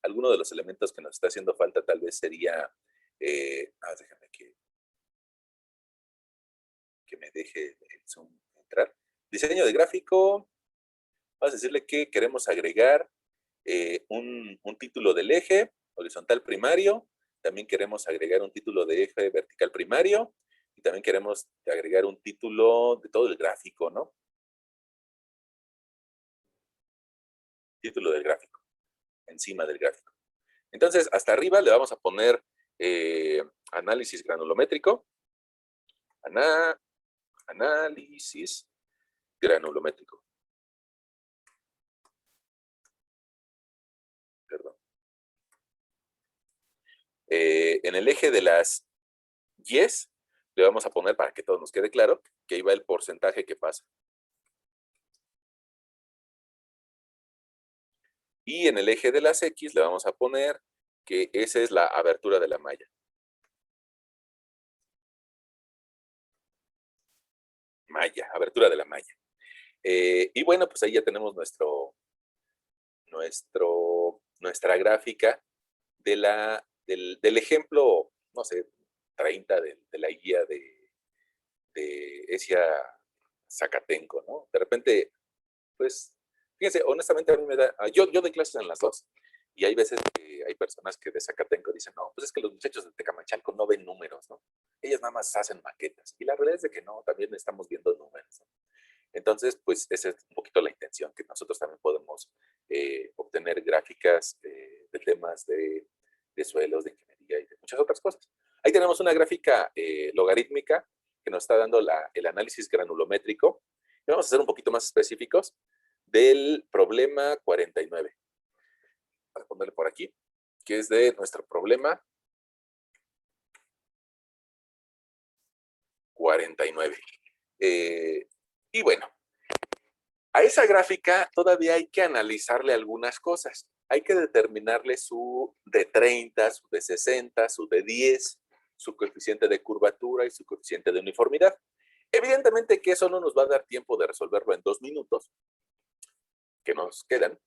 Alguno de los elementos que nos está haciendo falta tal vez sería, déjame que me deje el Zoom entrar. Diseño de gráfico. Vamos a decirle que queremos agregar un título del eje horizontal primario. También queremos agregar un título de eje vertical primario. Y también queremos agregar un título de todo el gráfico, ¿no? Título del gráfico, encima del gráfico. Entonces, hasta arriba le vamos a poner análisis granulométrico. Análisis granulométrico. Perdón. En el eje de las Y's le vamos a poner, para que todo nos quede claro, que ahí va el porcentaje que pasa. Y en el eje de las X le vamos a poner que esa es la abertura de la malla. Abertura de la malla. Y bueno, pues ahí ya tenemos nuestra gráfica del ejemplo, no sé, 30 de la guía de ESIA Zacatenco, ¿no? De repente, pues, fíjense, honestamente a mí me da, yo doy clases en las dos, y hay veces que hay personas que de Zacatenco dicen, no, pues es que los muchachos de Tecamachalco no ven números, ¿no? Ellos nada más hacen maquetas, y la realidad es de que no, también estamos viendo números, ¿no? Entonces, pues esa es un poquito la intención, que nosotros también podemos obtener gráficas de temas de suelos, de ingeniería y de muchas otras cosas. Ahí tenemos una gráfica logarítmica que nos está dando el análisis granulométrico. Y vamos a ser un poquito más específicos del problema 49. Voy a ponerle por aquí, que es de nuestro problema 49. Y bueno, a esa gráfica todavía hay que analizarle algunas cosas. Hay que determinarle su de 30, su de 60, su de 10, su coeficiente de curvatura y su coeficiente de uniformidad. Evidentemente que eso no nos va a dar tiempo de resolverlo en 2 minutos que nos quedan.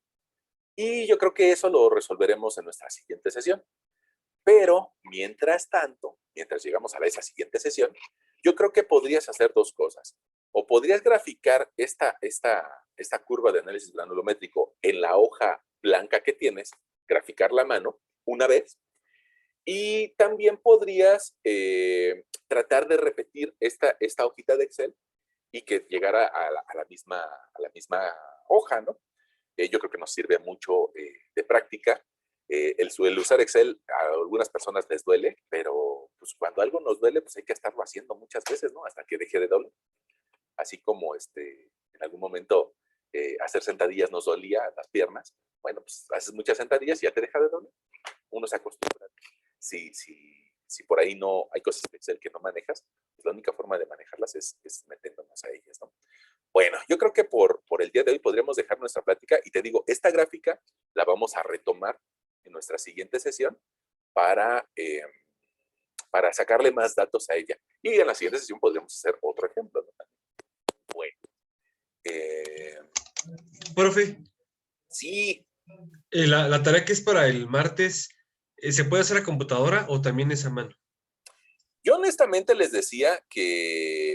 Y yo creo que eso lo resolveremos en nuestra siguiente sesión. Pero, mientras tanto, mientras llegamos a esa siguiente sesión, yo creo que podrías hacer dos cosas. O podrías graficar esta curva de análisis granulométrico en la hoja blanca que tienes, graficarla a mano una vez, y también podrías tratar de repetir esta hojita de Excel y que llegara a la misma hoja, ¿no? Yo creo que nos sirve mucho de práctica. El usar Excel a algunas personas les duele, pero pues cuando algo nos duele, pues hay que estarlo haciendo muchas veces, ¿no? Hasta que deje de doler. Así como en algún momento hacer sentadillas nos dolía las piernas. Bueno, pues haces muchas sentadillas y ya te deja de doler. Uno se acostumbra. Si por ahí no hay cosas de Excel que no manejas, pues la única forma de manejarlas es metiéndonos a ellas, ¿no? Bueno, yo creo que por el día de hoy podríamos dejar nuestra plática y te digo, esta gráfica la vamos a retomar en nuestra siguiente sesión para sacarle más datos a ella. Y en la siguiente sesión podríamos hacer otro ejemplo, ¿no? Bueno. Profe, Sí. la tarea que es para el martes, ¿se puede hacer a computadora o también es a mano? Yo honestamente les decía que